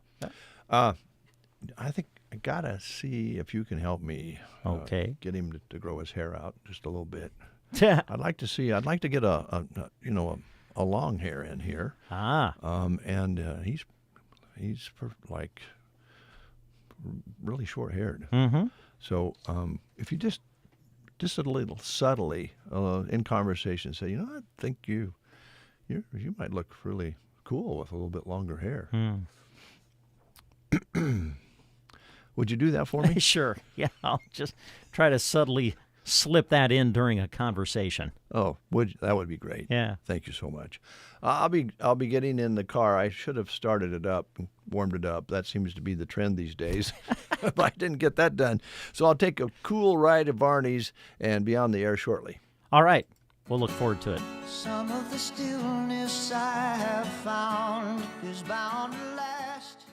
I think I gotta see if you can help me. Okay. Get him to grow his hair out just a little bit. Yeah. I'd like to get a long hair in here. And he's like really short haired. Mm-hmm. So if you just a little subtly in conversation say, I think you might look really cool with a little bit longer hair. Would you do that for me? Sure. Yeah, I'll just try to subtly slip that in during a conversation. Oh, that would be great. Yeah. Thank you so much. I'll be getting in the car. I should have started it up, warmed it up. That seems to be the trend these days. But I didn't get that done. So I'll take a cool ride to Varney's and be on the air shortly. All right. We'll look forward to it. Some of the stillness I have found is bound to last.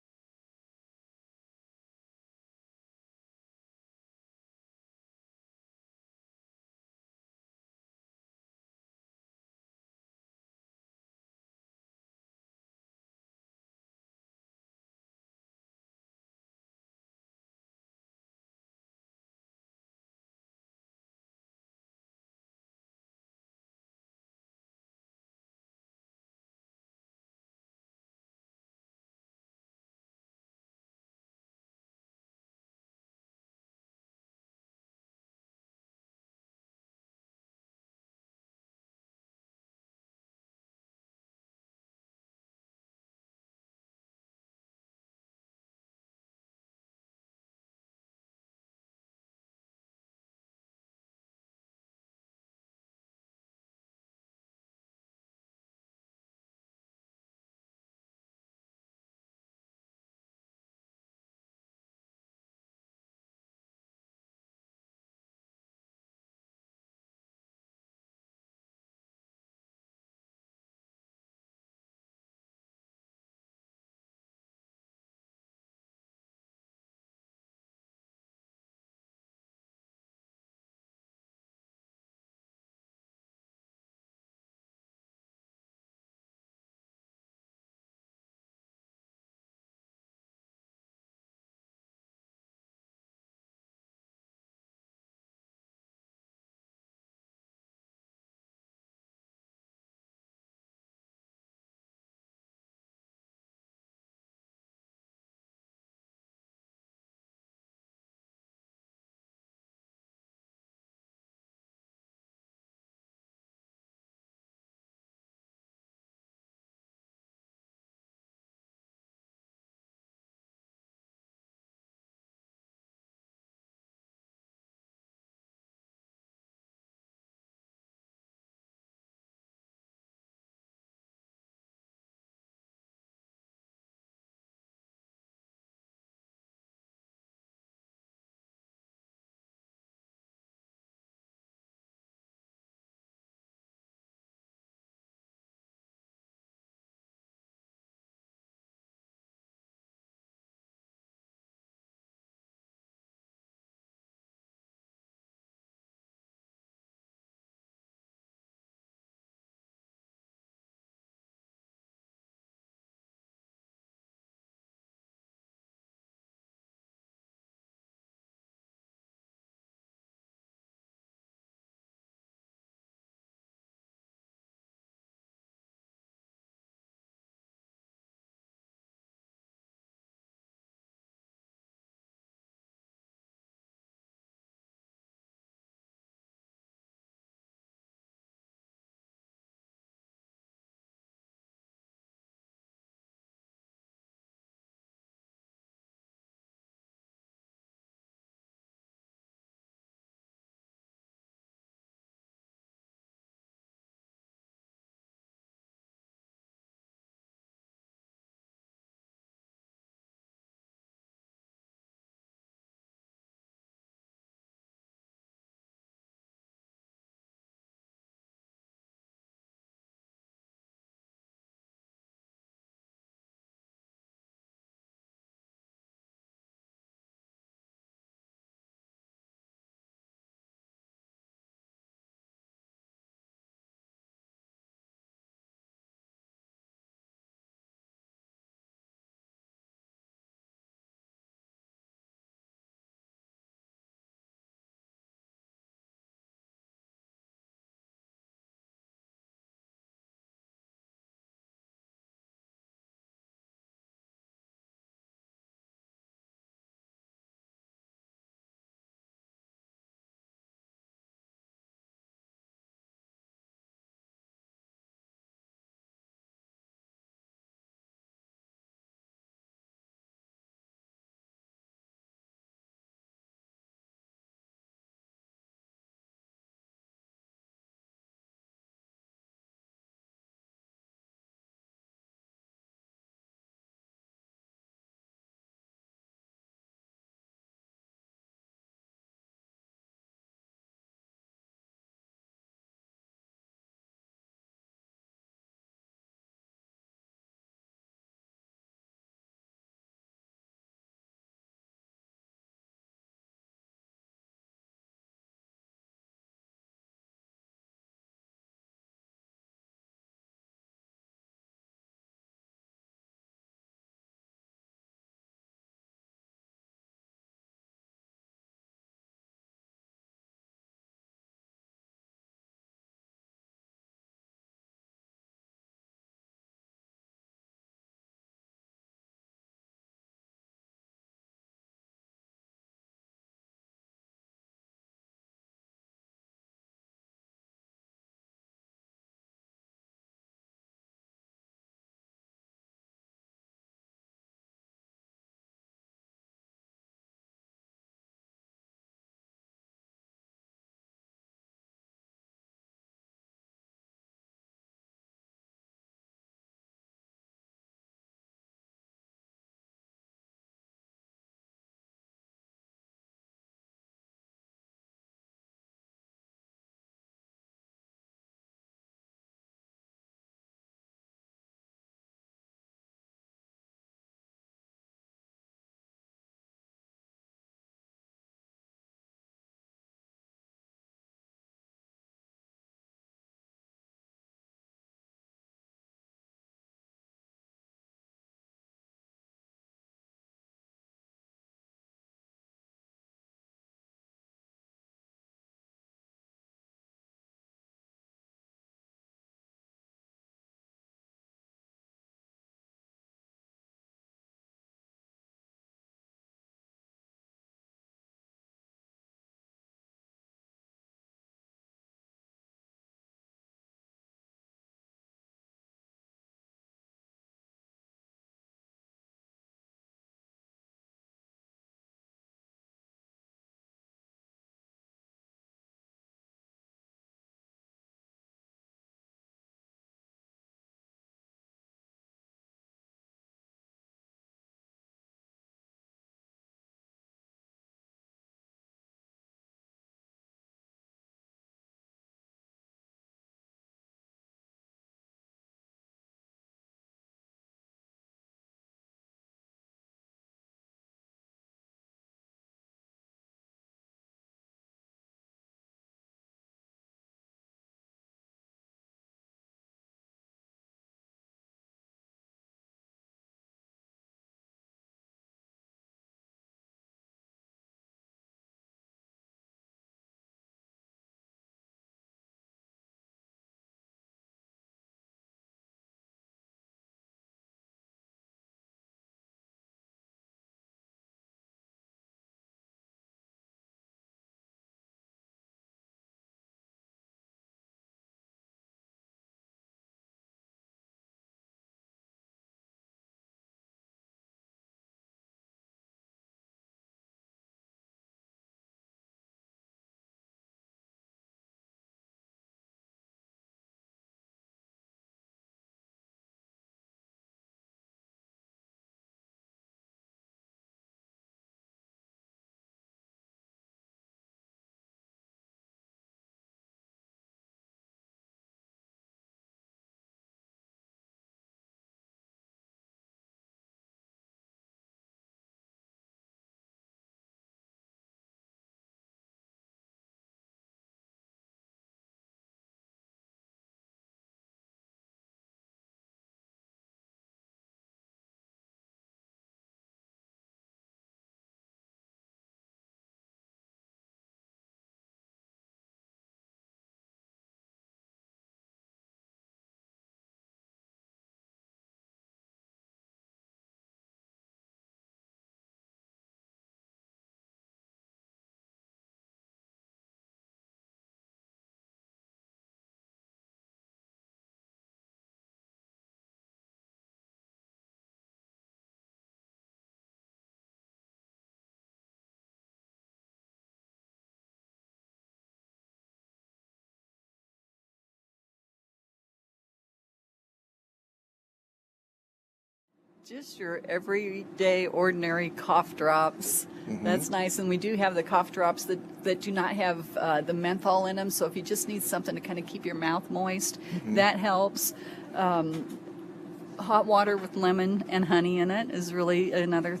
Just your everyday, ordinary cough drops. That's nice. And we do have the cough drops that do not have the menthol in them. So if you just need something to kind of keep your mouth moist, that helps. Hot water with lemon and honey in it is really another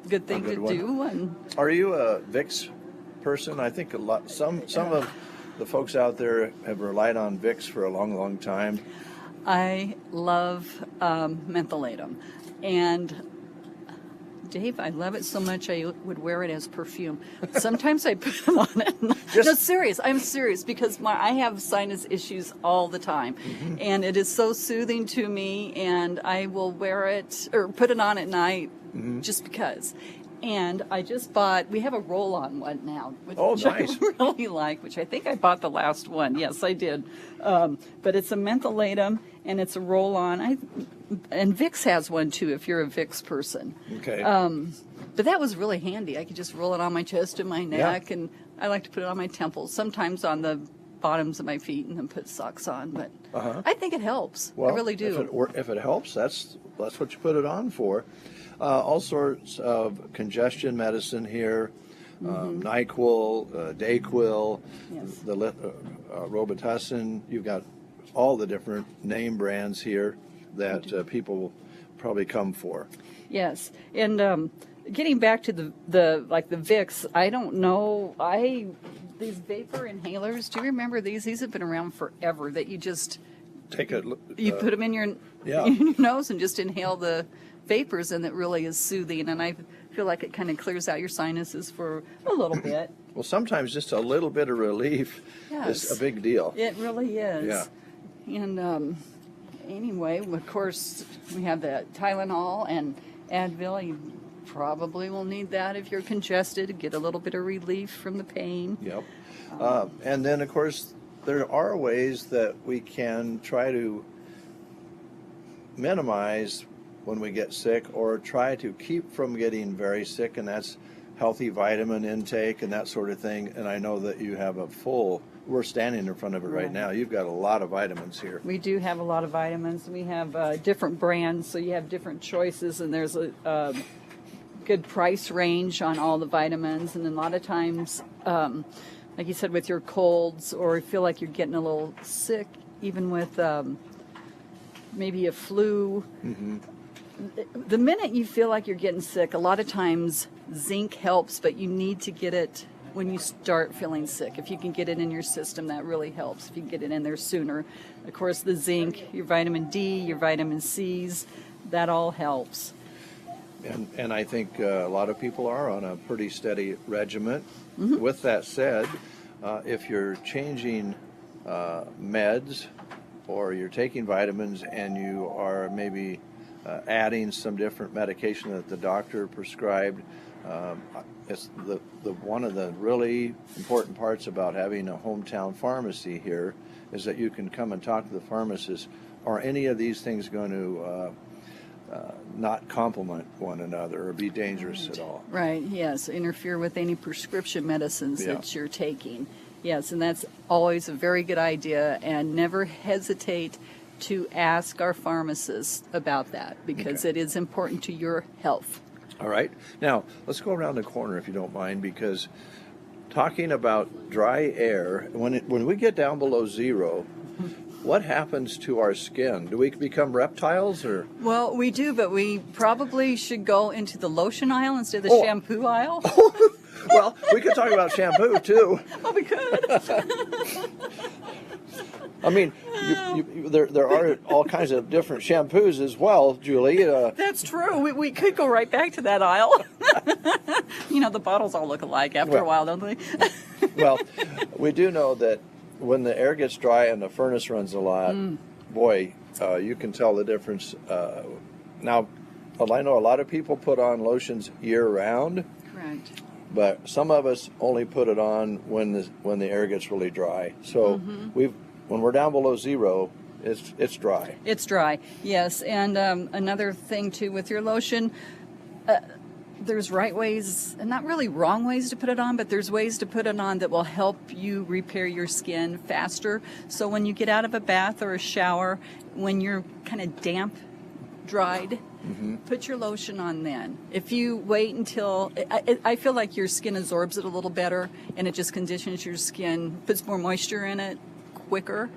good thing to do. And are you a Vicks person? I think some of the folks out there have relied on Vicks for a long, long time. I love mentholatum. And Dave, I love it so much I would wear it as perfume. Sometimes I put it on it. No, serious. I'm serious because I have sinus issues all the time. And it is so soothing to me, and I will wear it or put it on at night just because. And I just bought, we have a roll-on one now, which I really like, which I think I bought the last one. Yes, I did. But it's a mentholatum, and it's a roll-on. And Vicks has one, too, if you're a Vicks person. Okay. But that was really handy. I could just roll it on my chest and my neck, and I like to put it on my temples, sometimes on the bottoms of my feet, and then put socks on. But I think it helps. Well, I really do. If it helps, that's what you put it on for. All sorts of congestion medicine here, NyQuil, Dayquil, the Robitussin. You've got all the different name brands here that people probably come for. Yes, and getting back to the Vicks, I don't know. These vapor inhalers. Do you remember these? These have been around forever. That you just you put them in your nose and just inhale the vapors, and it really is soothing, and I feel like it kind of clears out your sinuses for a little bit. Well, sometimes just a little bit of relief is a big deal. It really is. Yeah. And anyway, of course, we have the Tylenol and Advil. You probably will need that if you're congested to get a little bit of relief from the pain. Yep. And then, of course, there are ways that we can try to minimize when we get sick, or try to keep from getting very sick, and that's healthy vitamin intake and that sort of thing. And I know that you have we're standing in front of it right now. You've got a lot of vitamins here. We do have a lot of vitamins. We have different brands, so you have different choices, and there's a good price range on all the vitamins. And a lot of times, like you said, with your colds, or feel like you're getting a little sick, even with maybe a flu, the minute you feel like you're getting sick, a lot of times zinc helps, but you need to get it when you start feeling sick. If you can get it in your system, that really helps. If you can get it in there sooner. Of course, the zinc, your vitamin D, your vitamin C's, that all helps. And I think a lot of people are on a pretty steady regimen. With that said, if you're changing meds, or you're taking vitamins and you are maybe adding some different medication that the doctor prescribed, it's one of the really important parts about having a hometown pharmacy here is that you can come and talk to the pharmacist. Are any of these things going to not complement one another or be dangerous at all? Right, yes, interfere with any prescription medicines that you're taking. Yes, and that's always a very good idea, and never hesitate to ask our pharmacists about that, because it is important to your health. All right. Now, let's go around the corner, if you don't mind, because talking about dry air, when we get down below zero, what happens to our skin? Do we become reptiles, or? Well, we do, but we probably should go into the lotion aisle instead of the shampoo aisle. Well, we could talk about shampoo, too. Oh, we could. I mean, there are all kinds of different shampoos as well, Julie. That's true. We could go right back to that aisle. The bottles all look alike after a while, don't they? Well, we do know that when the air gets dry and the furnace runs a lot, boy, you can tell the difference. Now, I know a lot of people put on lotions year-round. Correct. But some of us only put it on when the air gets really dry. So when we're down below zero, it's dry. It's dry, yes. And another thing too with your lotion, there's right ways, and not really wrong ways to put it on, but there's ways to put it on that will help you repair your skin faster. So when you get out of a bath or a shower, when you're kind of damp dried, put your lotion on then. If you wait until, I feel like your skin absorbs it a little better, and it just conditions your skin, puts more moisture in it quicker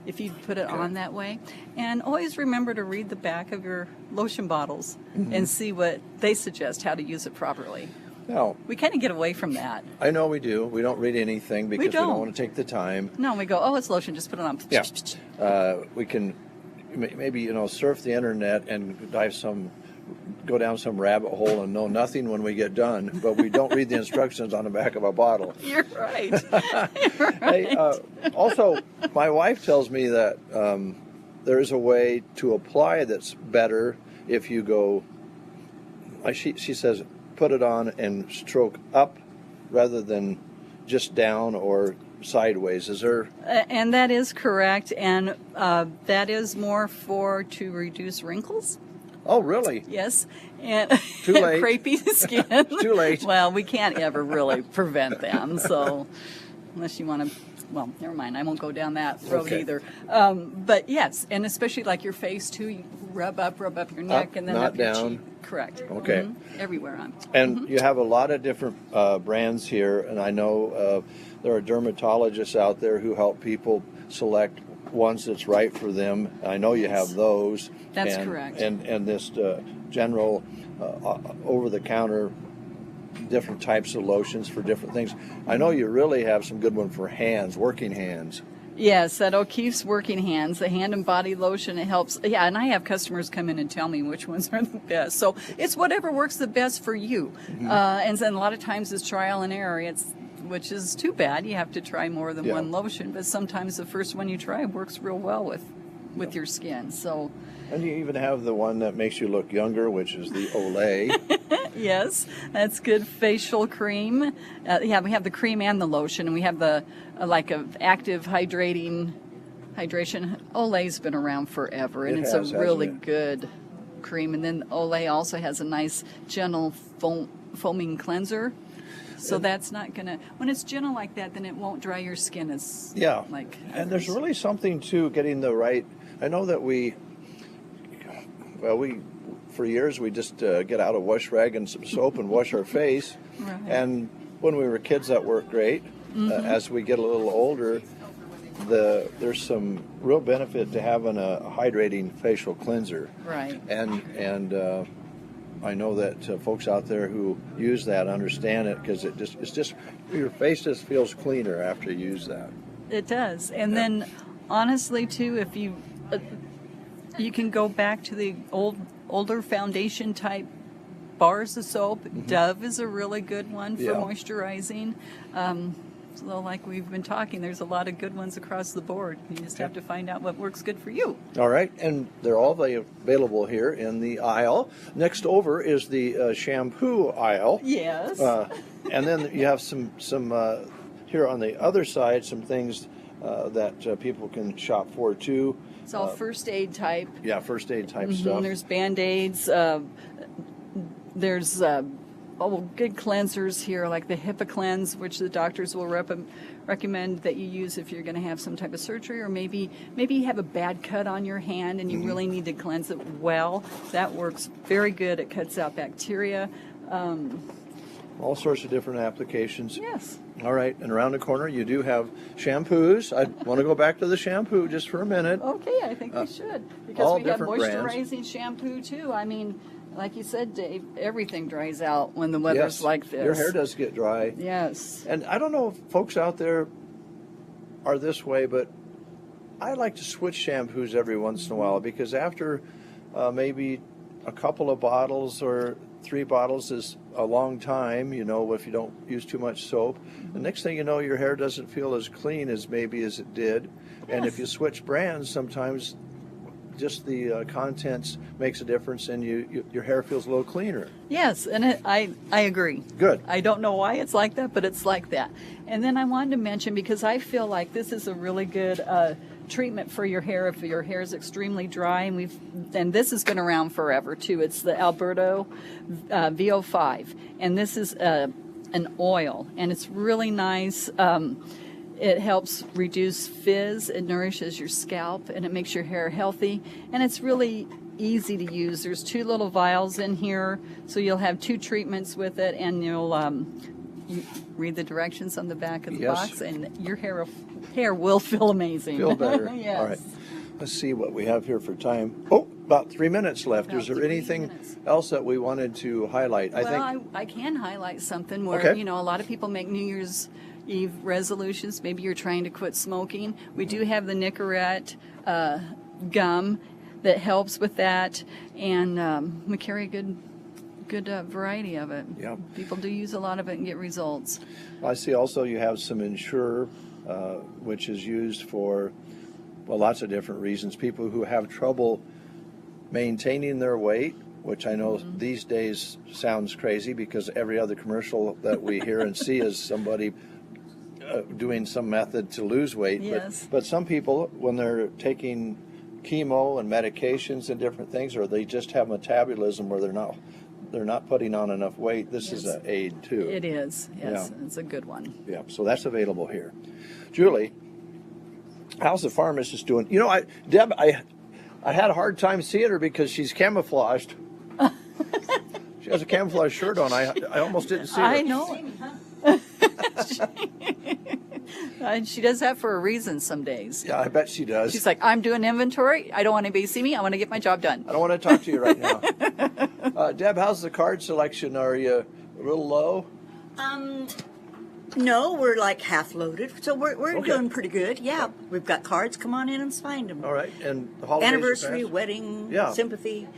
if you put it on that way. And always remember to read the back of your lotion bottles and see what they suggest, how to use it properly. Now, We kind of get away from that. I know we do. We don't read anything because we don't want to take the time. No, we go, oh, it's lotion, just put it on. Yeah. We can maybe, surf the internet and go down some rabbit hole and know nothing when we get done, but we don't read the instructions on the back of a bottle. You're right. Hey, also, my wife tells me that there is a way to apply that's better if you go, she says, put it on and stroke up rather than just down or sideways. Is there? And that is correct, and that is more to reduce wrinkles. Oh, really? Yes. And Too late. crepey skin. Too late. Well, we can't ever really prevent them, so unless you want to, well, never mind. I won't go down that road either. But yes, and especially like your face too. You rub up your neck, Up, and then not up your down. cheek. Correct. Okay. Everywhere on. And you have a lot of different brands here, and I know there are dermatologists out there who help people select ones that's right for them. I know you have those. That's correct. And this general over-the-counter different types of lotions for different things. I know you really have some good ones for hands, working hands. Yes, that O'Keeffe's Working Hands, the hand and body lotion, it helps. Yeah, and I have customers come in and tell me which ones are the best. So it's whatever works the best for you. And then a lot of times it's trial and error, which is too bad. You have to try more than one lotion, but sometimes the first one you try works real well with your skin. So. And you even have the one that makes you look younger, which is the Olay. Yes, that's good facial cream. We have the cream and the lotion, and we have the active hydration. Olay's been around forever, and it's a really good cream. And then Olay also has a nice gentle foaming cleanser. So that's not gonna. When it's gentle like that, then it won't dry your skin as like. And there's really something to getting the right. I know that we for years we just get out a wash rag and some soap and wash our face. Right. And when we were kids, that worked great. As we get a little older, there's some real benefit to having a hydrating facial cleanser. Right. And I know that folks out there who use that understand it because it's just your face just feels cleaner after you use that. It does. And then honestly too, if you can go back to the older foundation type bars of soap. Dove is a really good one for moisturizing. So like we've been talking, there's a lot of good ones across the board. You just have to find out what works good for you. All right, and they're all available here in the aisle. Next over is the shampoo aisle. Yes. And then you have some here on the other side, some things that people can shop for too. It's all first aid type. Yeah, first aid type stuff. There's Band-Aids. There's good cleansers here, like the HIPAA cleanse, which the doctors will recommend that you use if you're going to have some type of surgery, or maybe you have a bad cut on your hand and you really need to cleanse it well. That works very good. It cuts out bacteria. All sorts of different applications. Yes. All right, and around the corner you do have shampoos. I want to go back to the shampoo just for a minute. Okay, I think we should. Because we have moisturizing shampoo too. I mean, like you said, Dave, everything dries out when the weather's like this. Your hair does get dry. Yes. And I don't know if folks out there are this way, but I like to switch shampoos every once in a while because after maybe a couple of bottles or 3 bottles is a long time, if you don't use too much soap. The next thing you know, your hair doesn't feel as clean as it did. Yes. And if you switch brands, sometimes just the contents makes a difference and your hair feels a little cleaner. Yes, and I agree. Good. I don't know why it's like that, but it's like that. And then I wanted to mention, because I feel like this is a really good treatment for your hair if your hair is extremely dry, and this has been around forever too. It's the Alberto VO5, and this is an oil, and it's really nice. It helps reduce fizz, it nourishes your scalp, and it makes your hair healthy. And it's really easy to use. There's 2 little vials in here, so you'll have 2 treatments with it, and you'll you read the directions on the back of the box, and your hair will feel amazing. Feel better. Yes. All right. Let's see what we have here for time. Oh, about 3 minutes left. Is there anything else that we wanted to highlight? I can highlight something where, Okay. a lot of people make New Year's Eve resolutions. Maybe you're trying to quit smoking. We do have the Nicorette gum that helps with that, and we carry a good variety of it. Yeah. People do use a lot of it and get results. I see also you have some Ensure, which is used for, lots of different reasons. People who have trouble maintaining their weight, which I know these days sounds crazy because every other commercial that we hear and see is somebody doing some method to lose weight. Yes. But some people, when they're taking chemo and medications and different things, or they just have metabolism where they're not putting on enough weight, this is an aid too. It is. Yes, Yeah. it's a good one. Yeah, so that's available here. Julie, how's the pharmacist doing? Deb, I had a hard time seeing her because she's camouflaged. She has a camouflage shirt on. I almost didn't see her. I know. And she does that for a reason some days. Yeah, I bet she does. She's like, I'm doing inventory. I don't want anybody to see me. I want to get my job done. I don't want to talk to you right now. Deb, how's the card selection? Are you a little low? No, we're like half loaded, so we're Okay. doing pretty good. Yeah, we've got cards. Come on in and find them. All right, and the holidays are Anniversary, passed? wedding, Yeah. sympathy,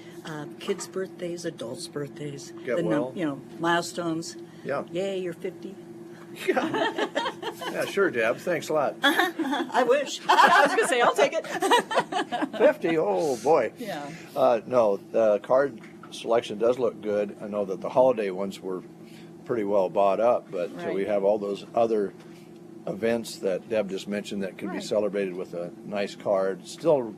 kids' birthdays, adults' birthdays. Get the well. Milestones. Yeah. Yay, you're 50. Yeah, sure, Deb. Thanks a lot. I wish. I was going to say, I'll take it. 50, oh boy. Yeah. No, the card selection does look good. I know that the holiday ones were pretty well bought up, but we have all those other events that Deb just mentioned that can be celebrated with a nice card. Still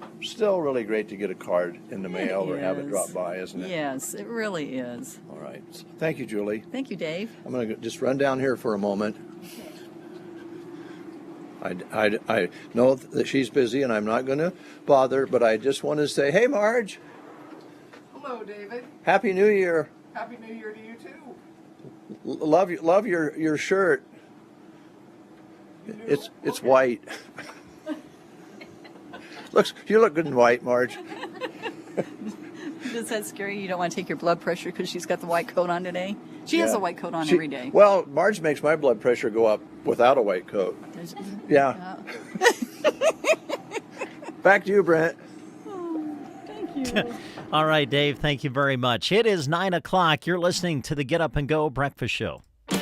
really great to get a card in the mail or have it drop by, isn't it? Yes, it really is. All right. Thank you, Julie. Thank you, Dave. I'm going to just run down here for a moment. I know that she's busy and I'm not going to bother, but I just want to say, hey, Marge. Hello, David. Happy New Year. Happy New Year to you, too. Love your shirt. It's white. You look good in white, Marge. Does that scare you? You don't want to take your blood pressure because she's got the white coat on today? She has a white coat on every day. Well, Marge makes my blood pressure go up without a white coat. Yeah. Back to you, Brent. Thank you. All right, Dave, thank you very much. It is 9 o'clock. You're listening to the Get Up and Go Breakfast Show. You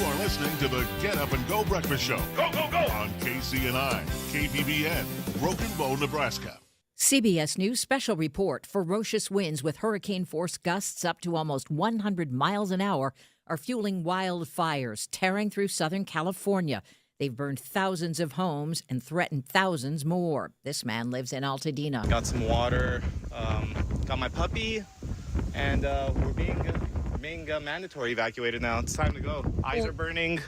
are listening to the Get Up and Go Breakfast Show. Go, go, go! On KCNI, KBBN, Broken Bow, Nebraska. CBS News special report. Ferocious winds with hurricane-force gusts up to almost 100 miles an hour are fueling wildfires, tearing through Southern California. They've burned thousands of homes and threatened thousands more. This man lives in Altadena. Got some water, got my puppy, and we're being mandatory evacuated now. It's time to go. Eyes are burning.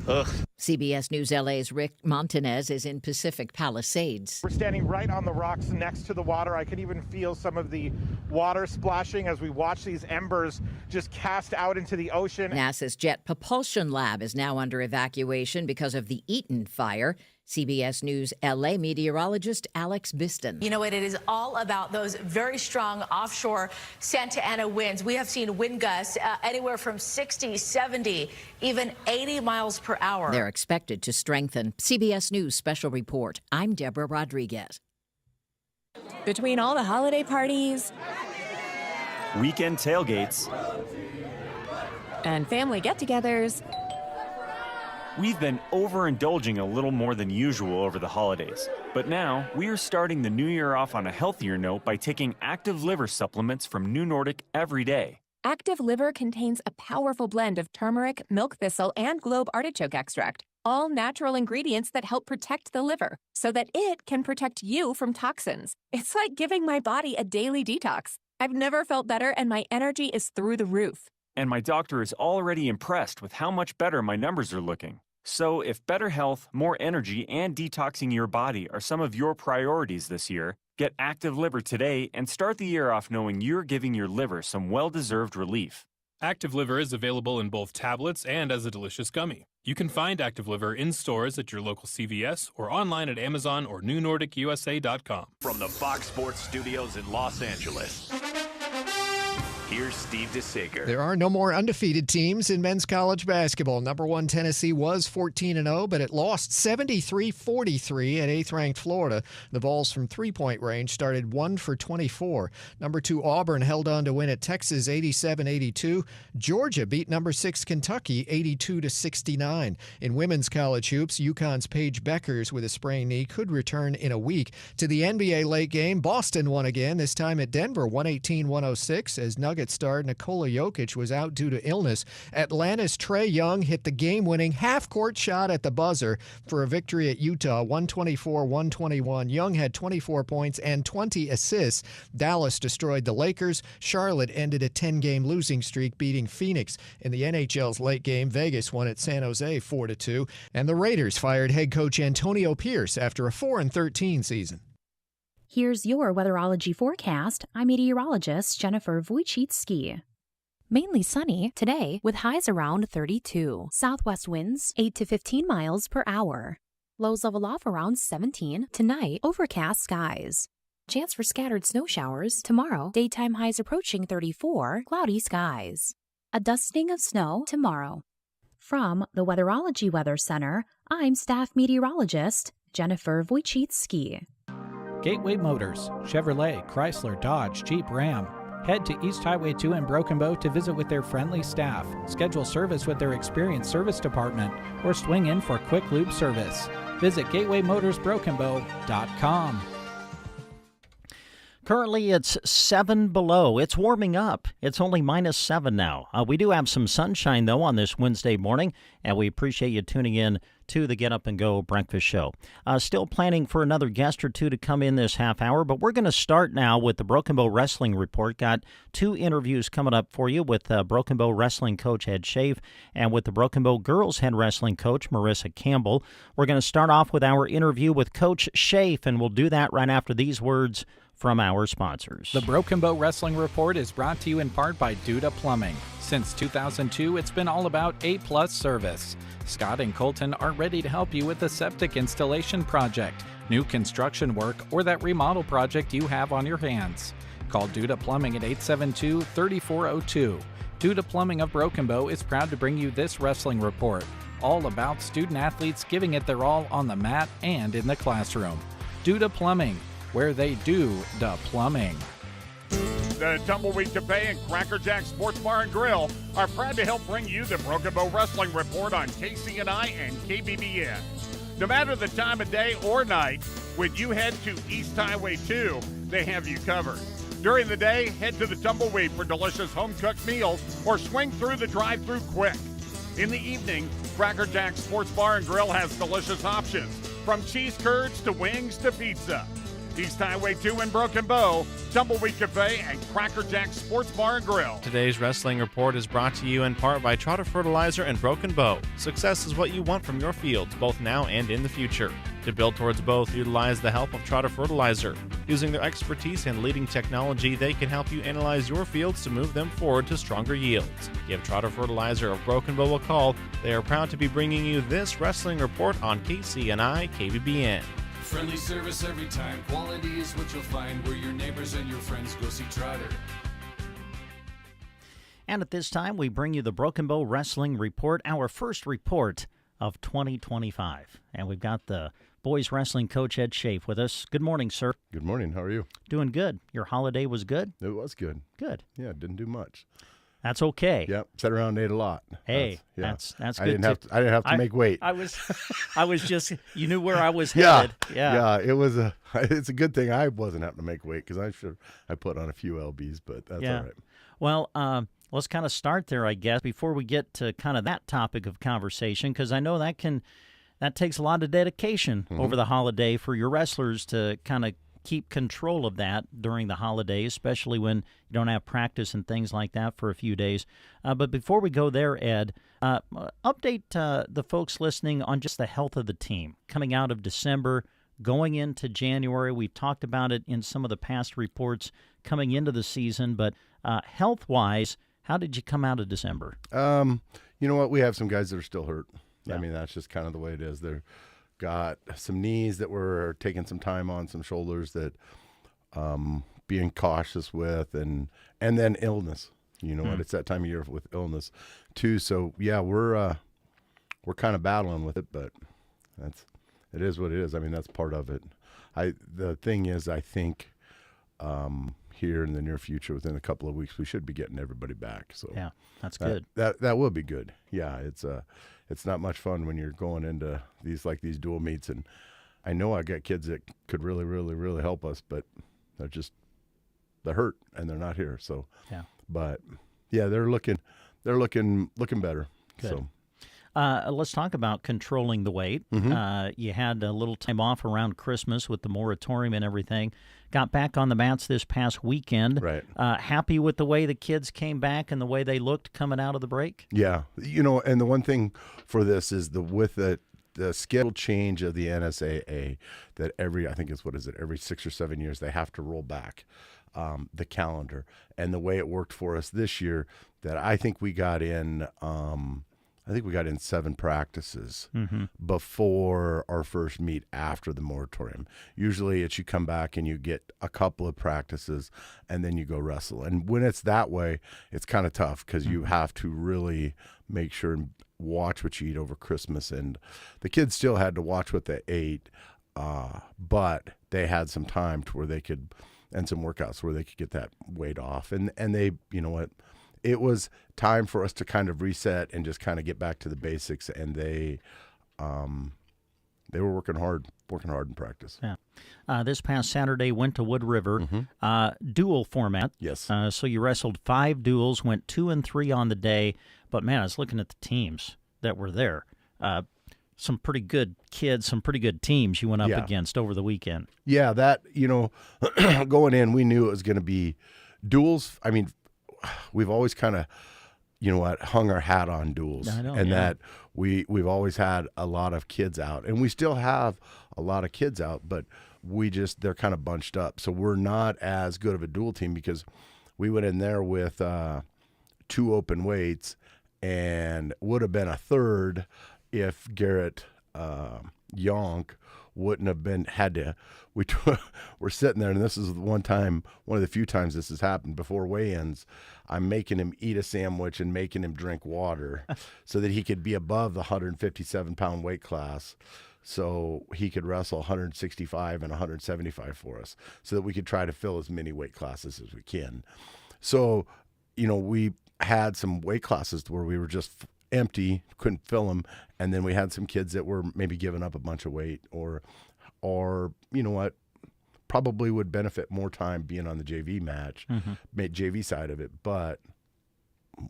Ugh. CBS News LA's Rick Montanez is in Pacific Palisades. We're standing right on the rocks next to the water. I can even feel some of the water splashing as we watch these embers just cast out into the ocean. NASA's Jet Propulsion Lab is now under evacuation because of the Eaton fire. CBS News LA meteorologist Alex Biston. You know what? It is all about those very strong offshore Santa Ana winds. We have seen wind gusts anywhere from 60, 70, even 80 miles per hour. They're expected to strengthen. CBS News special report. I'm Deborah Rodriguez. Between all the holiday parties, weekend tailgates, and family get-togethers, we've been overindulging a little more than usual over the holidays. But now, we are starting the new year off on a healthier note by taking Active Liver supplements from New Nordic every day. Active Liver contains a powerful blend of turmeric, milk thistle, and globe artichoke extract, all natural ingredients that help protect the liver so that it can protect you from toxins. It's like giving my body a daily detox. I've never felt better, and my energy is through the roof. And my doctor is already impressed with how much better my numbers are looking. So, if better health, more energy, and detoxing your body are some of your priorities this year, get Active Liver today and start the year off knowing you're giving your liver some well-deserved relief. Active Liver is available in both tablets and as a delicious gummy. You can find Active Liver in stores at your local CVS or online at Amazon or newnordicusa.com. From the Fox Sports Studios in Los Angeles, here's Steve DeSager. There are no more undefeated teams in men's college basketball. Number 1 Tennessee was 14-0, but it lost 73-43 at 8th-ranked Florida. The Vols from three-point range started 1 for 24. Number 2 Auburn held on to win at Texas 87-82. Georgia beat number 6 Kentucky 82-69. In women's college hoops, UConn's Paige Beckers with a sprained knee could return in a week. To the NBA late game, Boston won again, this time at Denver 118-106 as Nuggets star Nikola Jokic was out due to illness. Atlanta's Trae Young hit the game-winning half-court shot at the buzzer for a victory at Utah, 124-121. Young had 24 points and 20 assists. Dallas destroyed the Lakers. Charlotte ended a 10-game losing streak, beating Phoenix. In the NHL's late game, Vegas won at San Jose 4-2. And the Raiders fired head coach Antonio Pierce after a 4-13 season. Here's your weatherology forecast. I'm meteorologist Jennifer Wojcicki. Mainly sunny today with highs around 32. Southwest winds 8 to 15 miles per hour. Lows level off around 17. Tonight, overcast skies. Chance for scattered snow showers tomorrow. Daytime highs approaching 34. Cloudy skies. A dusting of snow tomorrow. From the Weatherology Weather Center, I'm staff meteorologist Jennifer Wojcicki. Gateway Motors, Chevrolet, Chrysler, Dodge, Jeep, Ram. Head to East Highway 2 in Broken Bow to visit with their friendly staff, schedule service with their experienced service department, or swing in for quick lube service. Visit GatewayMotorsBrokenBow.com. Currently, it's 7 below. It's warming up. It's only -7 now. We do have some sunshine, though, on this Wednesday morning, and we appreciate you tuning in to the Get Up and Go Breakfast Show. Still planning for another guest or two to come in this half hour, but we're going to start now with the Broken Bow Wrestling Report. Got 2 interviews coming up for you with Broken Bow Wrestling Coach Ed Schaaf and with the Broken Bow Girls Head Wrestling Coach Marissa Campbell. We're going to start off with our interview with Coach Schaaf, and we'll do that right after these words from our sponsors. The Broken Bow Wrestling Report is brought to you in part by Duda Plumbing. Since 2002, it's been all about A+ service. Scott and Colton are ready to help you with the septic installation project, new construction work, or that remodel project you have on your hands. Call Duda Plumbing at 872-3402. Duda Plumbing of Broken Bow is proud to bring you this wrestling report, all about student athletes giving it their all on the mat and in the classroom. Duda Plumbing, where they do the plumbing. The Tumbleweed Cafe and Cracker Jack Sports Bar and Grill are proud to help bring you the Broken Bow Wrestling Report on KCNI and KBBN. No matter the time of day or night, when you head to East Highway 2, they have you covered. During the day, head to the Tumbleweed for delicious home-cooked meals or swing through the drive-thru quick. In the evening, Cracker Jack Sports Bar and Grill has delicious options, from cheese curds to wings to pizza. East Highway 2 in Broken Bow, Tumbleweed Cafe, and Cracker Jack Sports Bar and Grill. Today's wrestling report is brought to you in part by Trotter Fertilizer and Broken Bow. Success is what you want from your fields, both now and in the future. To build towards both, utilize the help of Trotter Fertilizer. Using their expertise and leading technology, they can help you analyze your fields to move them forward to stronger yields. Give Trotter Fertilizer of Broken Bow a call. They are proud to be bringing you this wrestling report on KCNI KBBN. Friendly service every time. Quality is what you'll find where your neighbors and your friends go see Trotter. And at this time, we bring you the Broken Bow Wrestling Report, our first report of 2025. And we've got the boys wrestling coach Ed Schaaf with us. Good morning, sir. Good morning. How are you? Doing good. Your holiday was good? It was good. Good. Yeah, didn't do much. That's okay. Yep, sat around and ate a lot. Hey, that's good. I didn't have to make weight. I was just, you knew where I was headed. Yeah. It's a good thing I wasn't having to make weight because I put on a few lbs, but that's all right. Well, let's kind of start there, I guess, before we get to kind of that topic of conversation, because I know that takes a lot of dedication over the holiday for your wrestlers to kind of keep control of that during the holidays, especially when you don't have practice and things like that for a few days. But before we go there, Ed, update the folks listening on just the health of the team coming out of December, going into January. We've talked about it in some of the past reports coming into the season, but health-wise, how did you come out of December? You know what? We have some guys that are still hurt. Yeah. I mean, that's just kind of the way it is. They've got some knees that we're taking some time on, some shoulders that being cautious with, and then illness. You know what? It's that time of year with illness too. So yeah, we're kind of battling with it, but it is what it is. I mean, that's part of it. The thing is, I think here in the near future, within a couple of weeks, we should be getting everybody back. So yeah, that's good. That will be good. Yeah, it's not much fun when you're going into these dual meets, and I know I got kids that could really, really, really help us, but they're hurt and they're not here. So yeah, but yeah, they're looking better. Good. So. Let's talk about controlling the weight. You had a little time off around Christmas with the moratorium and everything. Got back on the mats this past weekend. Right. Happy with the way the kids came back and the way they looked coming out of the break? Yeah. And the one thing for this is with the schedule change of the NSAA that every 6 or 7 years they have to roll back the calendar. And the way it worked for us this year, that I think we got in 7 practices before our first meet after the moratorium. Usually it's you come back and you get a couple of practices and then you go wrestle. And when it's that way, it's kind of tough because you have to really make sure and watch what you eat over Christmas. And the kids still had to watch what they ate, but they had some time to where they could, and some workouts where they could get that weight off. And they, you know what? It was time for us to kind of reset and just kind of get back to the basics, and they were working hard in practice. Yeah. This past Saturday, went to Wood River, dual format. Yes. So you wrestled 5 duels, went 2 and 3 on the day. But man, I was looking at the teams that were there. Some pretty good kids, some pretty good teams you went up against over the weekend. Yeah, that going in, we knew it was going to be duels. I mean, we've always kind of, hung our hat on duels. I know, and that we've always had a lot of kids out, and we still have a lot of kids out, but they're kind of bunched up. So we're not as good of a dual team because we went in there with 2 open weights and would have been a third if Garrett Yonk wouldn't have we're sitting there, and this is one of the few times this has happened before weigh-ins. I'm making him eat a sandwich and making him drink water so that he could be above the 157-pound weight class, so he could wrestle 165 and 175 for us, so that we could try to fill as many weight classes as we can. So, we had some weight classes where we were just empty, couldn't fill them, and then we had some kids that were maybe giving up a bunch of weight, or probably would benefit more time being on the JV match, JV side of it, but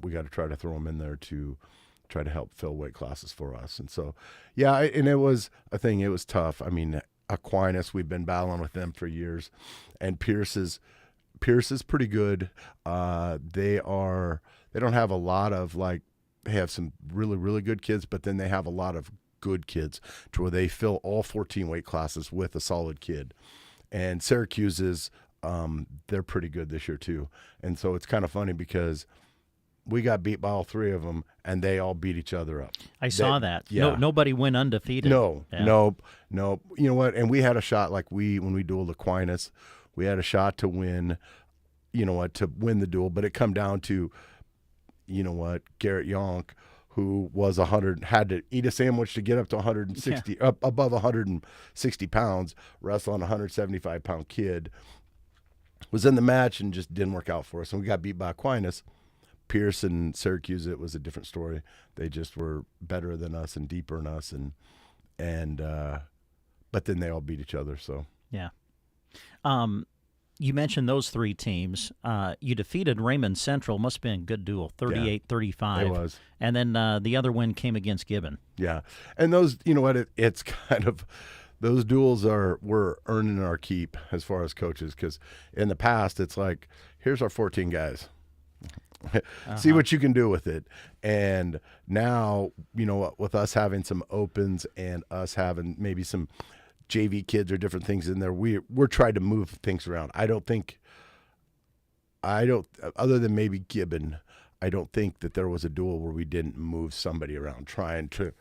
we got to try to throw them in there to try to help fill weight classes for us. And so, yeah, and it was a thing. It was tough. I mean, Aquinas, we've been battling with them for years, and Pierce is pretty good. They don't have a lot of they have some really, really good kids, but then they have a lot of good kids to where they fill all 14 weight classes with a solid kid. And Syracuse is, they're pretty good this year too. And so it's kind of funny because we got beat by all 3 of them, and they all beat each other up. I saw that. Yeah. Nobody went undefeated. Nope. You know what? And we had a shot when we dueled Aquinas, we had a shot to win, to win the duel, but it come down to, Garrett Yonk, who was 100, had to eat a sandwich to get up to 160, up above 160 pounds, wrestle on a 175-pound kid, was in the match and just didn't work out for us. And we got beat by Aquinas. Pierce and Syracuse, it was a different story. They just were better than us and deeper than us, but then they all beat each other. So yeah. You mentioned those 3 teams. You defeated Raymond Central. Must have been a good duel, 38-35. It was. And then the other win came against Gibbon. Yeah. And those, it's kind of those duels we're earning our keep as far as coaches, because in the past it's like, here's our 14 guys. See what you can do with it. And now, with us having some opens and us having maybe some JV kids or different things in there, we're trying to move things around. I don't, other than maybe Gibbon, I don't think that there was a duel where we didn't move somebody around trying to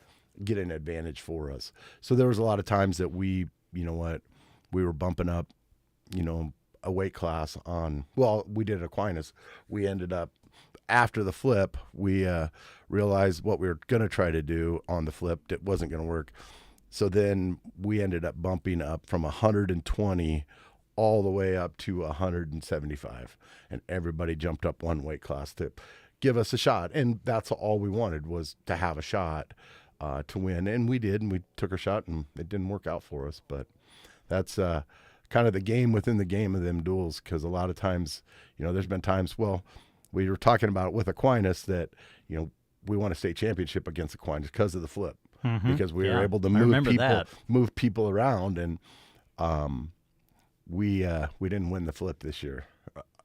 get an advantage for us. So there was a lot of times that we were bumping up, a weight class we did at Aquinas. We ended up, after the flip, we realized what we were going to try to do on the flip, it wasn't going to work. So then we ended up bumping up from 120 all the way up to 175. And everybody jumped up one weight class to give us a shot. And that's all we wanted, was to have a shot to win. And we did, and we took our shot, and it didn't work out for us. But that's kind of the game within the game of them duels, because a lot of times, there's been times, we were talking about it with Aquinas that, we won a state championship against Aquinas because of the flip, because we were able to move people around, and we didn't win the flip this year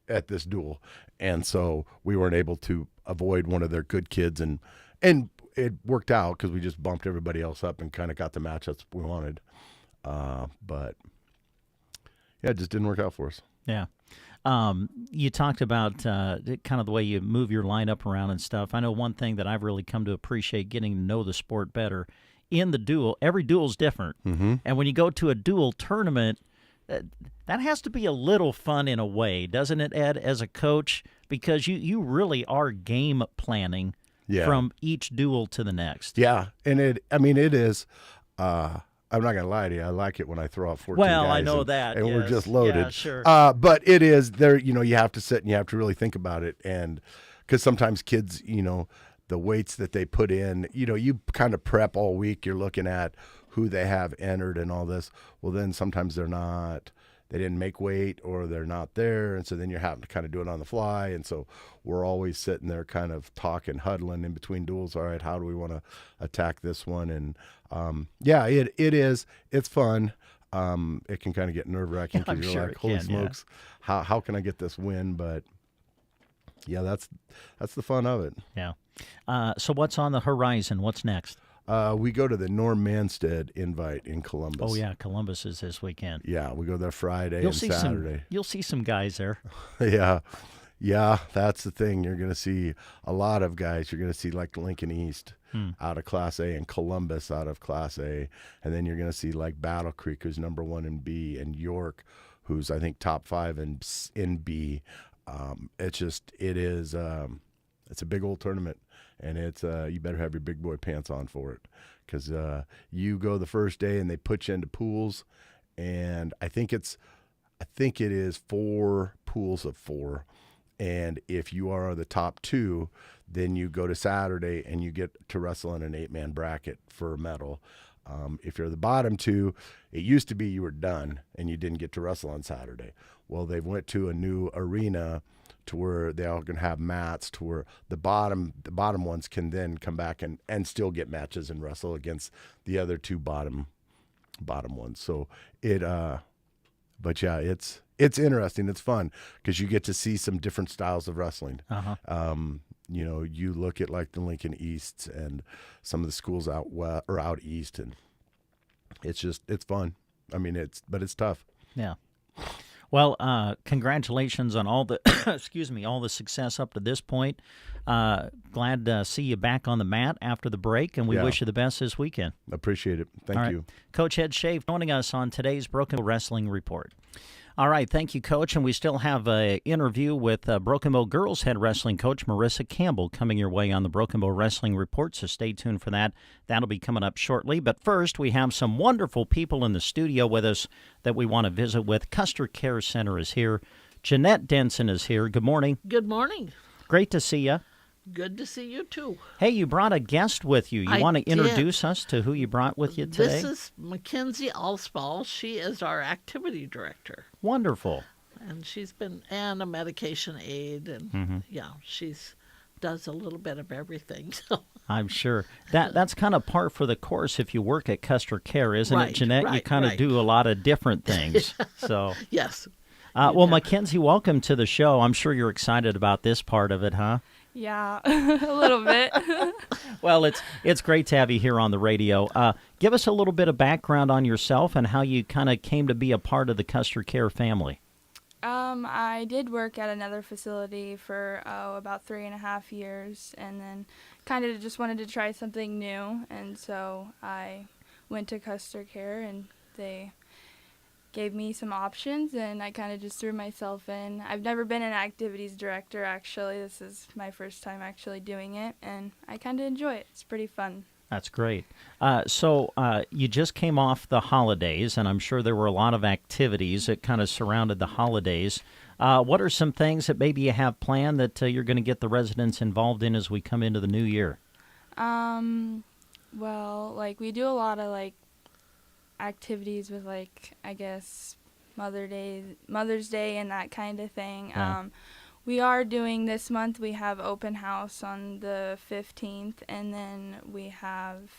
at this duel, and so we weren't able to avoid one of their good kids, and it worked out because we just bumped everybody else up and kind of got the matchups we wanted, but yeah, it just didn't work out for us. Yeah. You talked about kind of the way you move your lineup around and stuff. I know one thing that I've really come to appreciate, getting to know the sport better. In the duel, every duel's different. And when you go to a duel tournament, that has to be a little fun in a way, doesn't it, Ed, as a coach? Because you really are game planning from each duel to the next. Yeah, and it is. I'm not going to lie to you. I like it when I throw out 14 guys. Well, I know that. And yes. we're just loaded. Yeah, sure. But it is there, you have to sit and you have to really think about it. And because sometimes kids, the weights that they put in, you kind of prep all week. You're looking at who they have entered and all this. Well, then sometimes they didn't make weight, or they're not there. And so then you're having to kind of do it on the fly. And so we're always sitting there kind of talking, huddling in between duels. All right, how do we want to attack this one? And it's fun. It can kind of get nerve-wracking because you're like, holy smokes, how can I get this win? But yeah, that's the fun of it. Yeah. So what's on the horizon? What's next? We go to the Norm Manstead invite in Columbus. Oh, yeah, Columbus is this weekend. Yeah, we go there Friday and Saturday. You'll see some guys there. Yeah, that's the thing. You're going to see a lot of guys. You're going to see like Lincoln East out of Class A, and Columbus out of Class A. And then you're going to see like Battle Creek, who's number 1 in B, and York, who's I think top 5 in B. It's a big old tournament. And it's you better have your big boy pants on for it, because you go the first day and they put you into pools, and I think it is 4 pools of 4, and if you are the top 2, then you go to Saturday and you get to wrestle in an 8-man bracket for a medal. If you're the bottom 2, it used to be you were done and you didn't get to wrestle on Saturday. Well, they went to a new arena to where they all going to have mats, to where the bottom ones can then come back and still get matches and wrestle against the other 2 bottom ones. So but yeah, it's interesting. It's fun because you get to see some different styles of wrestling. You look at like the Lincoln Easts and some of the schools out east, and it's fun. I mean, it's tough. Yeah. Well, congratulations on all the all the success up to this point. Glad to see you back on the mat after the break, and we wish you the best this weekend. Appreciate it. Thank you. Coach Ed Shave joining us on today's Broken Bow Wrestling Report. All right, thank you, Coach. And we still have an interview with Broken Bow girls head wrestling coach Marissa Campbell coming your way on the Broken Bow Wrestling Report, so stay tuned for that. That'll be coming up shortly. But first, we have some wonderful people in the studio with us that we want to visit with. Custer Care Center is here. Jeanette Denson is here. Good morning. Good morning. Great to see you. Good to see you, too. Hey, you brought a guest with you. You want to introduce us to who you brought with you today? This is Mackenzie Alsball. She is our activity director. Wonderful. And she's been, and a medication aid. And yeah, she's does a little bit of everything. So. I'm sure that's kind of par for the course if you work at Custer Care, isn't Right, it, Jeanette? You right, kind of right. do a lot of different things. So yes. Well, Mackenzie, welcome to the show. I'm sure you're excited about this part of it, huh? Yeah, a little bit. Well, it's great to have you here on the radio. Give us a little bit of background on yourself and how you kind of came to be a part of the Custer Care family. I did work at another facility for about 3.5 years, and then kind of just wanted to try something new, and so I went to Custer Care, and they gave me some options, and I kind of just threw myself in. I've never been an activities director, actually. This is my first time actually doing it, and I kind of enjoy it. It's pretty fun. That's great. So you just came off the holidays, and I'm sure there were a lot of activities that kind of surrounded the holidays. What are some things that maybe you have planned that you're going to get the residents involved in as we come into the new year? Well, like, we do a lot of, like, activities with, like, I guess Mother's Day and that kind of thing. Yeah. We are doing this month, we have open house on the 15th, and then we have,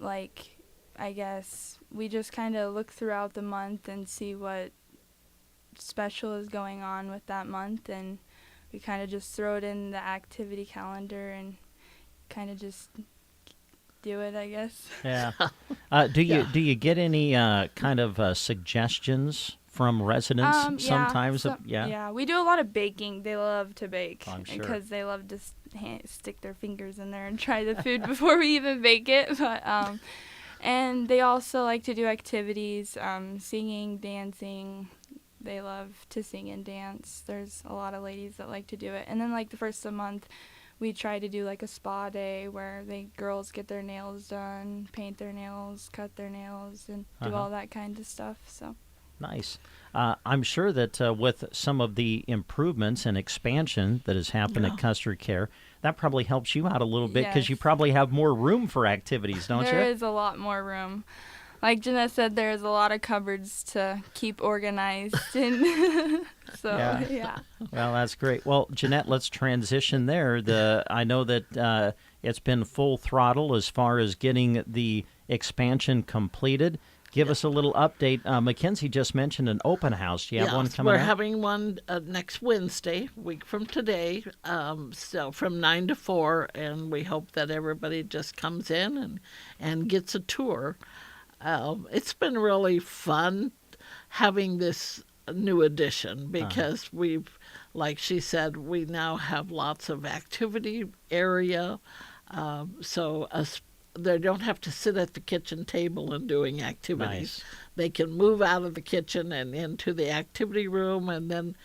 like, I guess we just kind of look throughout the month and see what special is going on with that month, and we kind of just throw it in the activity calendar and kind of just do it, I guess. Yeah. Do you get any kind of suggestions from residents sometimes? Yeah, we do a lot of baking. They love to bake I'm sure. because they love to stick their fingers in there and try the food before we even bake it. But and they also like to do activities, singing, dancing. They love to sing and dance. There's a lot of ladies that like to do it. And then, like, the first of the month, we try to do, like, a spa day where girls get their nails done, paint their nails, cut their nails, and do all that kind of stuff. So. Nice. I'm sure that with some of the improvements and expansion that has happened at Custer Care, that probably helps you out a little bit because you probably have more room for activities, don't you? There is a lot more room. Like Jeanette said, there's a lot of cupboards to keep organized. And so, yeah. Well, that's great. Well, Jeanette, let's transition there. I know that it's been full throttle as far as getting the expansion completed. Give us a little update. Mackenzie just mentioned an open house. Do you have one coming up? We're having one next Wednesday, a week from today, so from 9 to 4, and we hope that everybody just comes in and gets a tour. It's been really fun having this new addition because we've, like she said, we now have lots of activity area, so they don't have to sit at the kitchen table and doing activities. Nice. They can move out of the kitchen and into the activity room, and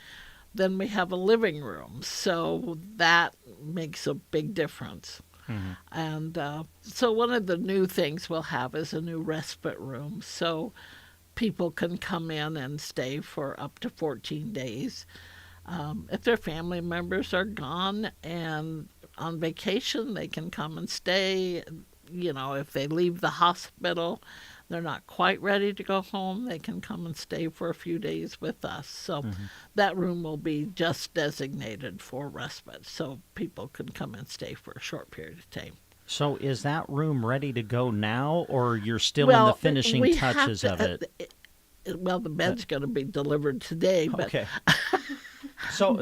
then we have a living room. So that makes a big difference. Mm-hmm. And so one of the new things we'll have is a new respite room. So people can come in and stay for up to 14 days. If their family members are gone and on vacation, they can come and stay. You know, if they leave the hospital, they're not quite ready to go home, they can come and stay for a few days with us. So that room will be just designated for respite, so people can come and stay for a short period of time. So is that room ready to go now, or you're still in the finishing touches of it? Well, the bed's going to be delivered today. But okay. So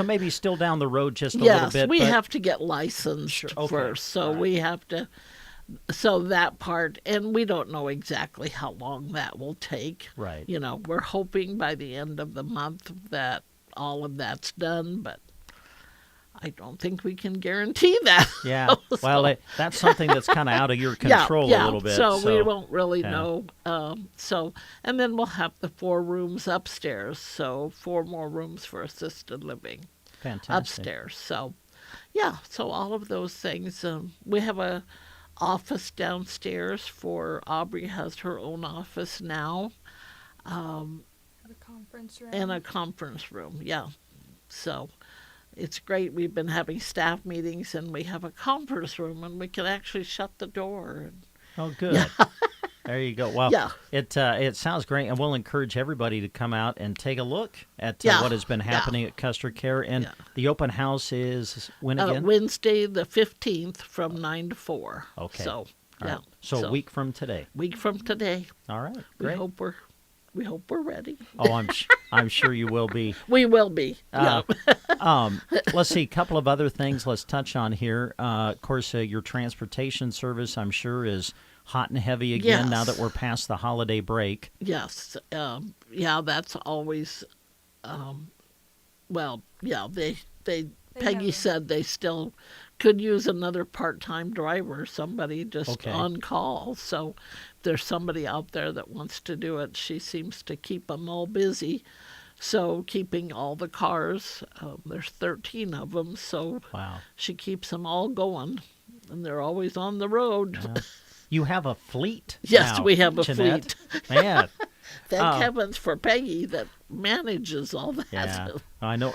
maybe still down the road just a little bit. Yes, we have to get licensed first, so we have to. So that part, and we don't know exactly how long that will take. Right. You know, we're hoping by the end of the month that all of that's done, but I don't think we can guarantee that. Yeah. Well, that's something that's kind of out of your control a little bit. So we won't really know. And then we'll have the 4 rooms upstairs. So 4 more rooms for assisted living. Fantastic. Upstairs. So, yeah. So all of those things. We have a office downstairs for Aubrey has her own office now. A conference room. And a conference room. Yeah. So it's great. We've been having staff meetings, and we have a conference room, and we can actually shut the door. Oh, good. Yeah. There you go. Well, Yeah. It sounds great, and we'll encourage everybody to come out and take a look at what has been happening at Custer Care. And the open house is when again? Wednesday the 15th from 9 to 4. Okay. So, All yeah. right. So a week from today. Week from today. All right. We Great. hope we're ready. Oh, I'm sure you will be. We will be. Let's see, a couple of other things let's touch on here. Of course, your transportation service, I'm sure, is hot and heavy again now that we're past the holiday break. Yes. That's always, Peggy said they still could use another part-time driver, somebody just on call. So if there's somebody out there that wants to do it, she seems to keep them all busy. So keeping all the cars, there's 13 of them, so she keeps them all going, and they're always on the road. You have a fleet? Yes, now, we have a Jeanette. fleet. Man. Thank heavens for Peggy that manages all that. Yeah, I know.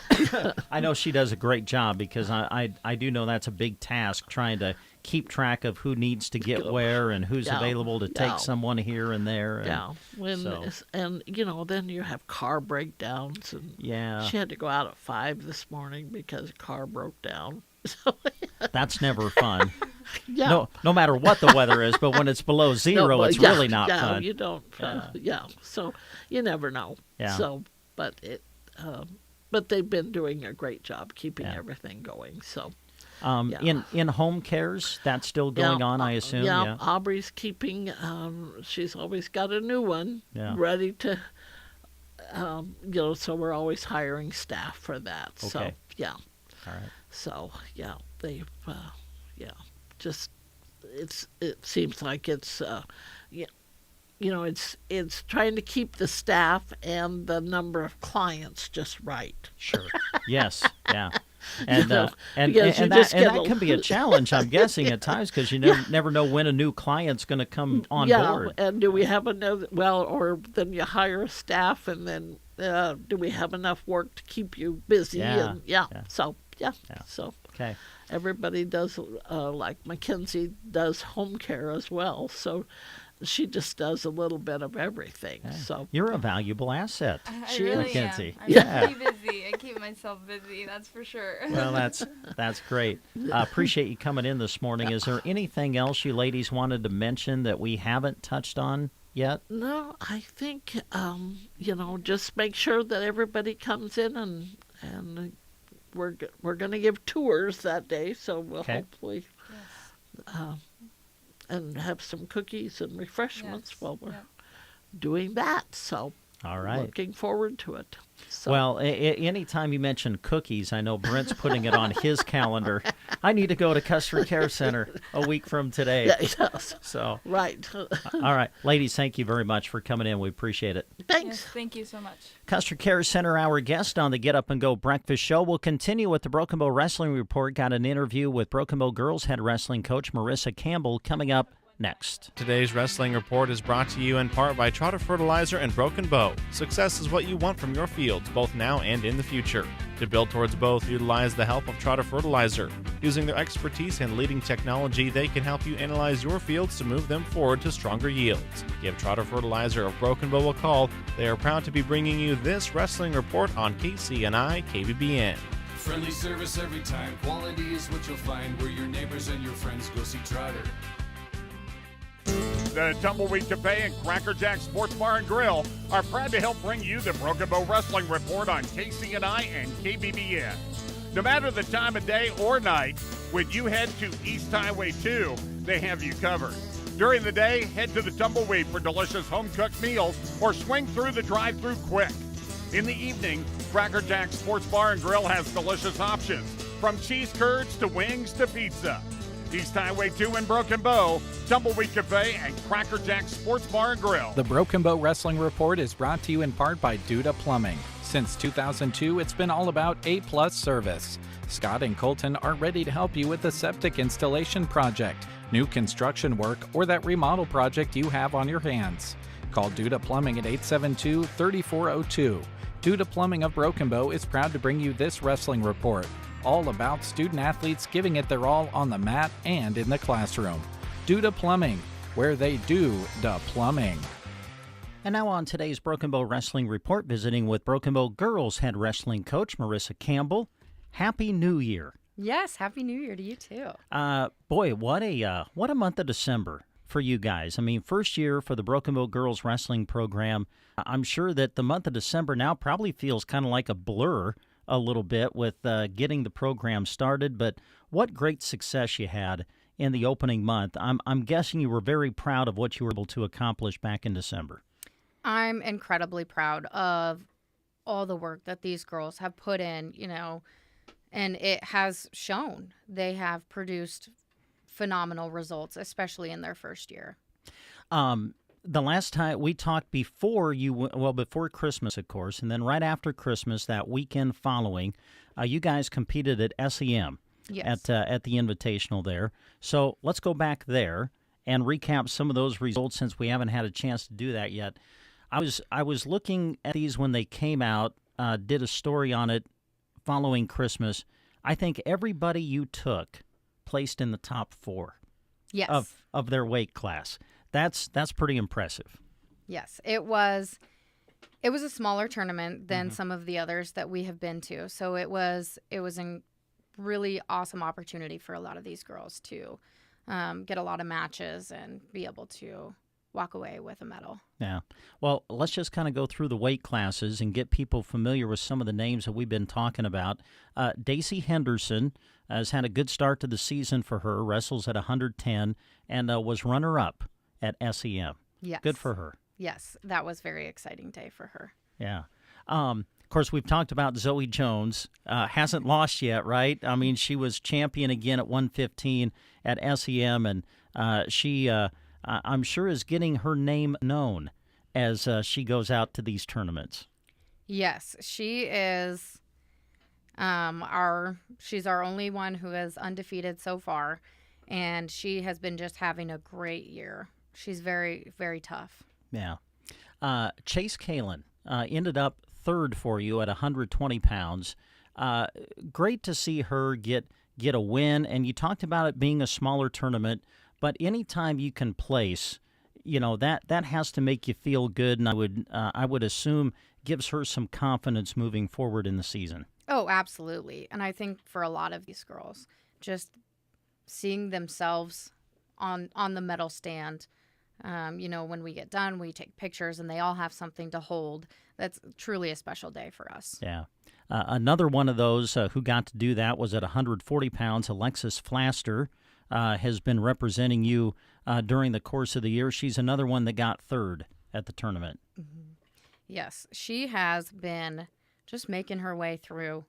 I know she does a great job because I do know that's a big task trying to keep track of who needs to get where and who's available to take someone here and there. And, and then you have car breakdowns. And she had to go out at 5 this morning because a car broke down. That's never fun. No matter what the weather is, but when it's below zero, it's really not fun. You don't. So you never know. Yeah. So, but they've been doing a great job keeping everything going. So. In home cares, that's still going on, I assume. Yeah, Aubrey's keeping. She's always got a new one ready to. So we're always hiring staff for that. Okay. So yeah. All right. So they've just it seems like it's it's trying to keep the staff and the number of clients just right. Sure. Yes. Yeah. And because that can be a challenge, I'm guessing, at times, because you never know when a new client's going to come on board. And do we have another? Well, or then you hire staff, and then do we have enough work to keep you busy? And, So okay. Everybody does like Mackenzie does home care as well. So she just does a little bit of everything. Okay. So you're a valuable asset. I really Mackenzie. am. I'm pretty busy. I keep myself busy, that's for sure. Well, that's great. Appreciate you coming in this morning. Is there anything else you ladies wanted to mention that we haven't touched on yet? No, I think just make sure that everybody comes in and we're going to give tours that day, so we'll hopefully and have some cookies and refreshments while we're doing that. So all right, looking forward to it. So. Well, anytime you mention cookies, I know Brent's putting it on his calendar. I need to go to Custer Care Center a week from today. Yes. So right. All right, ladies, thank you very much for coming in. We appreciate it. Thanks. Yes, thank you so much. Custer Care Center, our guest on the Get Up and Go Breakfast Show. We'll continue with the Broken Bow Wrestling Report. Got an interview with Broken Bow girls head wrestling coach Marissa Campbell coming up next. Today's Wrestling Report is brought to you in part by Trotter Fertilizer and Broken Bow. Success is what you want from your fields, both now and in the future. To build towards both, utilize the help of Trotter Fertilizer. Using their expertise and leading technology, they can help you analyze your fields to move them forward to stronger yields. Give Trotter Fertilizer of Broken Bow a call. They are proud to be bringing you this Wrestling Report on KCNI KBBN. Friendly service every time. Quality is what you'll find where your neighbors and your friends go see Trotter. The Tumbleweed Cafe and Cracker Jack Sports Bar and Grill are proud to help bring you the Broken Bow Wrestling Report on KCNI and KBBN. No matter the time of day or night, when you head to East Highway 2, they have you covered. During the day, head to the Tumbleweed for delicious home-cooked meals or swing through the drive-thru quick. In the evening, Cracker Jack Sports Bar and Grill has delicious options, from cheese curds to wings to pizza. East Highway 2 in Broken Bow, Tumbleweed Cafe, and Cracker Jack Sports Bar and Grill. The Broken Bow Wrestling Report is brought to you in part by Duda Plumbing. Since 2002, it's been all about A-plus service. Scott and Colton are ready to help you with the septic installation project, new construction work, or that remodel project you have on your hands. Call Duda Plumbing at 872-3402. Duda Plumbing of Broken Bow is proud to bring you this wrestling report, all about student athletes giving it their all on the mat and in the classroom. Duda Plumbing, where they do the plumbing. And now on today's Broken Bow Wrestling Report, visiting with Broken Bow Girls head wrestling coach Marissa Campbell. Happy New Year. Yes, Happy New Year to you too. Boy, what a month of December for you guys. I mean, first year for the Broken Bow Girls Wrestling program. I'm sure that the month of December now probably feels kind of like a blur a little bit with getting the program started, but what great success you had in the opening month. I'm guessing you were very proud of what you were able to accomplish back in December. I'm incredibly proud of all the work that these girls have put in, and it has shown. They have produced phenomenal results, especially in their first year. The last time we talked before before Christmas, of course, and then right after Christmas, that weekend following, you guys competed at SEM. Yes. At the Invitational there. So let's go back there and recap some of those results since we haven't had a chance to do that yet. I was looking at these when they came out, did a story on it following Christmas. I think everybody you took placed in the top 4 Yes. of their weight class. That's pretty impressive. Yes, it was a smaller tournament than some of the others that we have been to. So it was a really awesome opportunity for a lot of these girls to get a lot of matches and be able to walk away with a medal. Yeah. Well, let's just kind of go through the weight classes and get people familiar with some of the names that we've been talking about. Daisy Henderson has had a good start to the season for her, wrestles at 110, and was runner-up at SEM. Yes. Good for her. Yes, that was a very exciting day for her. Yeah. Of course, we've talked about Zoe Jones. Hasn't lost yet, right? I mean, she was champion again at 115 at SEM, and she... I'm sure is getting her name known as she goes out to these tournaments. Yes, she is. She's our only one who is undefeated so far, and she has been just having a great year. She's very, very tough. Yeah. Chase Kalin ended up third for you at 120 pounds. Great to see her get a win, and you talked about it being a smaller tournament. But anytime you can place, that has to make you feel good, and I would assume gives her some confidence moving forward in the season. Oh, absolutely. And I think for a lot of these girls, just seeing themselves on the medal stand, when we get done, we take pictures, and they all have something to hold. That's truly a special day for us. Yeah. Another one of those who got to do that was at 140 pounds, Alexis Flaster. Has been representing you during the course of the year. She's another one that got third at the tournament. Mm-hmm. Yes, she has been just making her way through.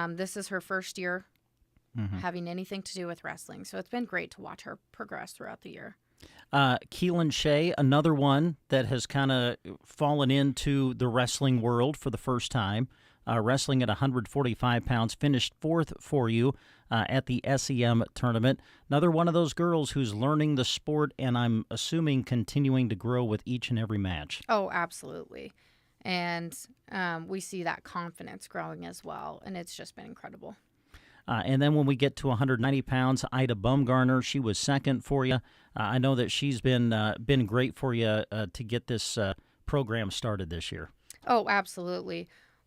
This is her first year having anything to do with wrestling, so it's been great to watch her progress throughout the year. Keelan Shea, another one that has kind of fallen into the wrestling world for the first time. Wrestling at 145 pounds, finished fourth for you at the SEM tournament. Another one of those girls who's learning the sport, and I'm assuming continuing to grow with each and every match. Oh, absolutely. And we see that confidence growing as well, and it's just been incredible. And then when we get to 190 pounds, Ida Bumgarner, she was second for you. I know that she's been great for you to get this program started this year. Oh, absolutely.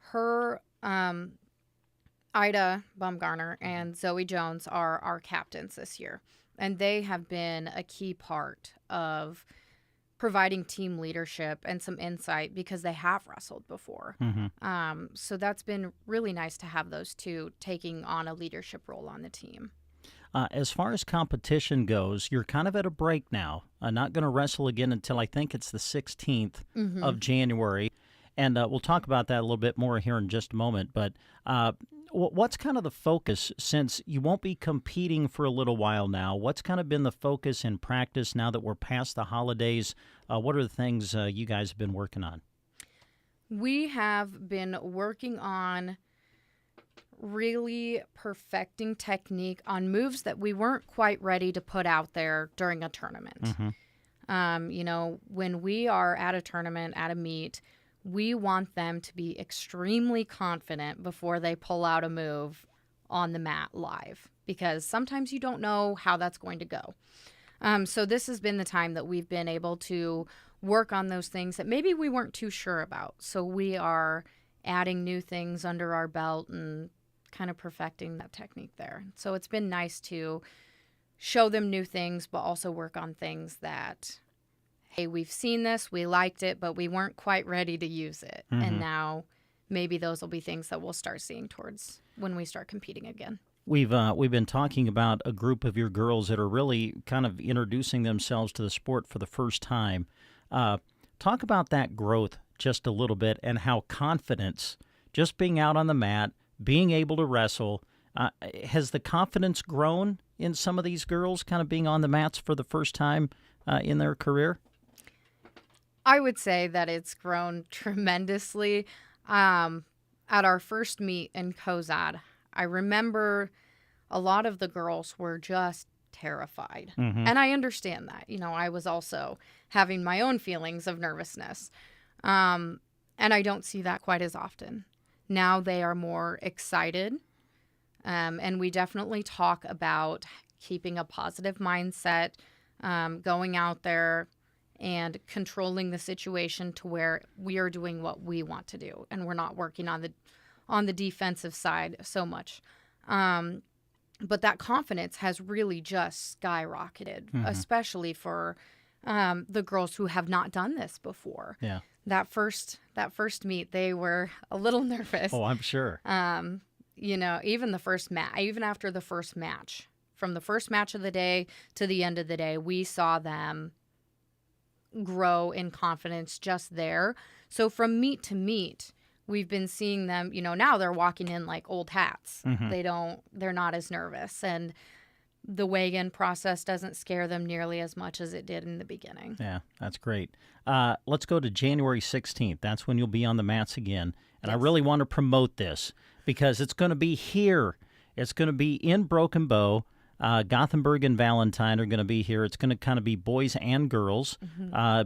Her, Ida Bumgarner and Zoe Jones are our captains this year, and they have been a key part of providing team leadership and some insight because they have wrestled before. So that's been really nice to have those two taking on a leadership role on the team. As far as competition goes, you're kind of at a break now. Not going to wrestle again until I think it's the 16th of January. And we'll talk about that a little bit more here in just a moment. But what's kind of the focus since you won't be competing for a little while now? What's kind of been the focus in practice now that we're past the holidays? What are the things you guys have been working on? We have been working on really perfecting technique on moves that we weren't quite ready to put out there during a tournament. When we are at a tournament, at a meet, we want them to be extremely confident before they pull out a move on the mat live, because sometimes you don't know how that's going to go. So this has been the time that we've been able to work on those things that maybe we weren't too sure about. So we are adding new things under our belt and kind of perfecting that technique there. So it's been nice to show them new things, but also work on things that, hey, we've seen this, we liked it, but we weren't quite ready to use it. And now maybe those will be things that we'll start seeing towards when we start competing again. We've been talking about a group of your girls that are really kind of introducing themselves to the sport for the first time. Talk about that growth just a little bit and how confidence, just being out on the mat, being able to wrestle, has the confidence grown in some of these girls kind of being on the mats for the first time in their career? I would say that it's grown tremendously. At our first meet in Kozad, I remember a lot of the girls were just terrified. And I understand that. You know, I was also having my own feelings of nervousness. And I don't see that quite as often. Now they are more excited. And we definitely talk about keeping a positive mindset, going out there and controlling the situation to where we are doing what we want to do. And we're not working on the defensive side so much. But that confidence has really just skyrocketed, especially for the girls who have not done this before. Yeah. That first meet, they were a little nervous. Oh, I'm sure. You know, even after the first match, from the first match of the day to the end of the day, we saw them grow in confidence just there. So from meet to meet, we've been seeing them, you know, now they're walking in like old hats. They're not as nervous. And the weigh-in process doesn't scare them nearly as much as it did in the beginning. Yeah, that's great. Let's go to January 16th. That's when you'll be on the mats again. And I really want to promote this because it's going to be here. It's going to be in Broken Bow. Gothenburg and Valentine are going to be here. It's going to kind of be boys and girls,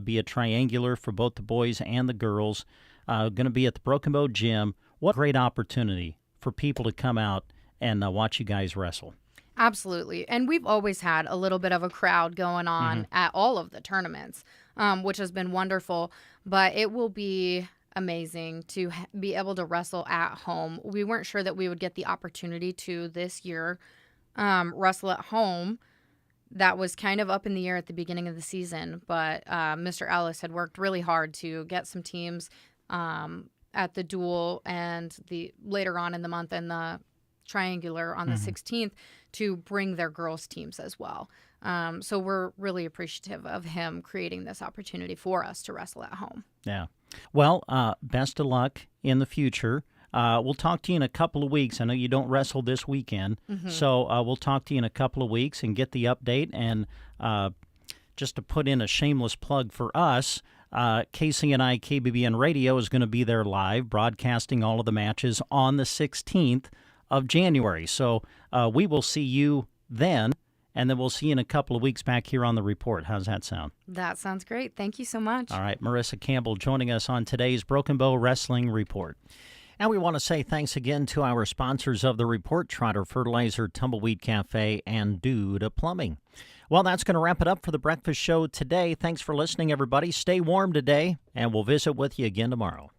be a triangular for both the boys and the girls. Going to be at the Broken Bow Gym. What a great opportunity for people to come out and watch you guys wrestle. Absolutely. And we've always had a little bit of a crowd going on at all of the tournaments, which has been wonderful. But it will be amazing to be able to wrestle at home. We weren't sure that we would get the opportunity to this year wrestle at home. That was kind of up in the air at the beginning of the season. But Mr. Ellis had worked really hard to get some teams at the dual and the later on in the month and the triangular on the 16th to bring their girls teams as well. So we're really appreciative of him creating this opportunity for us to wrestle at home. Yeah. Well, best of luck in the future. We'll talk to you in a couple of weeks. I know you don't wrestle this weekend, so we'll talk to you in a couple of weeks and get the update. And just to put in a shameless plug for us, KCNI KBBN Radio is going to be there live, broadcasting all of the matches on the 16th of January. So we will see you then, and then we'll see you in a couple of weeks back here on the report. How's that sound? That sounds great. Thank you so much. All right, Marissa Campbell joining us on today's Broken Bow Wrestling Report. And we want to say thanks again to our sponsors of the report, Trotter Fertilizer, Tumbleweed Cafe, and Duda Plumbing. Well, that's going to wrap it up for the breakfast show today. Thanks for listening, everybody. Stay warm today, and we'll visit with you again tomorrow.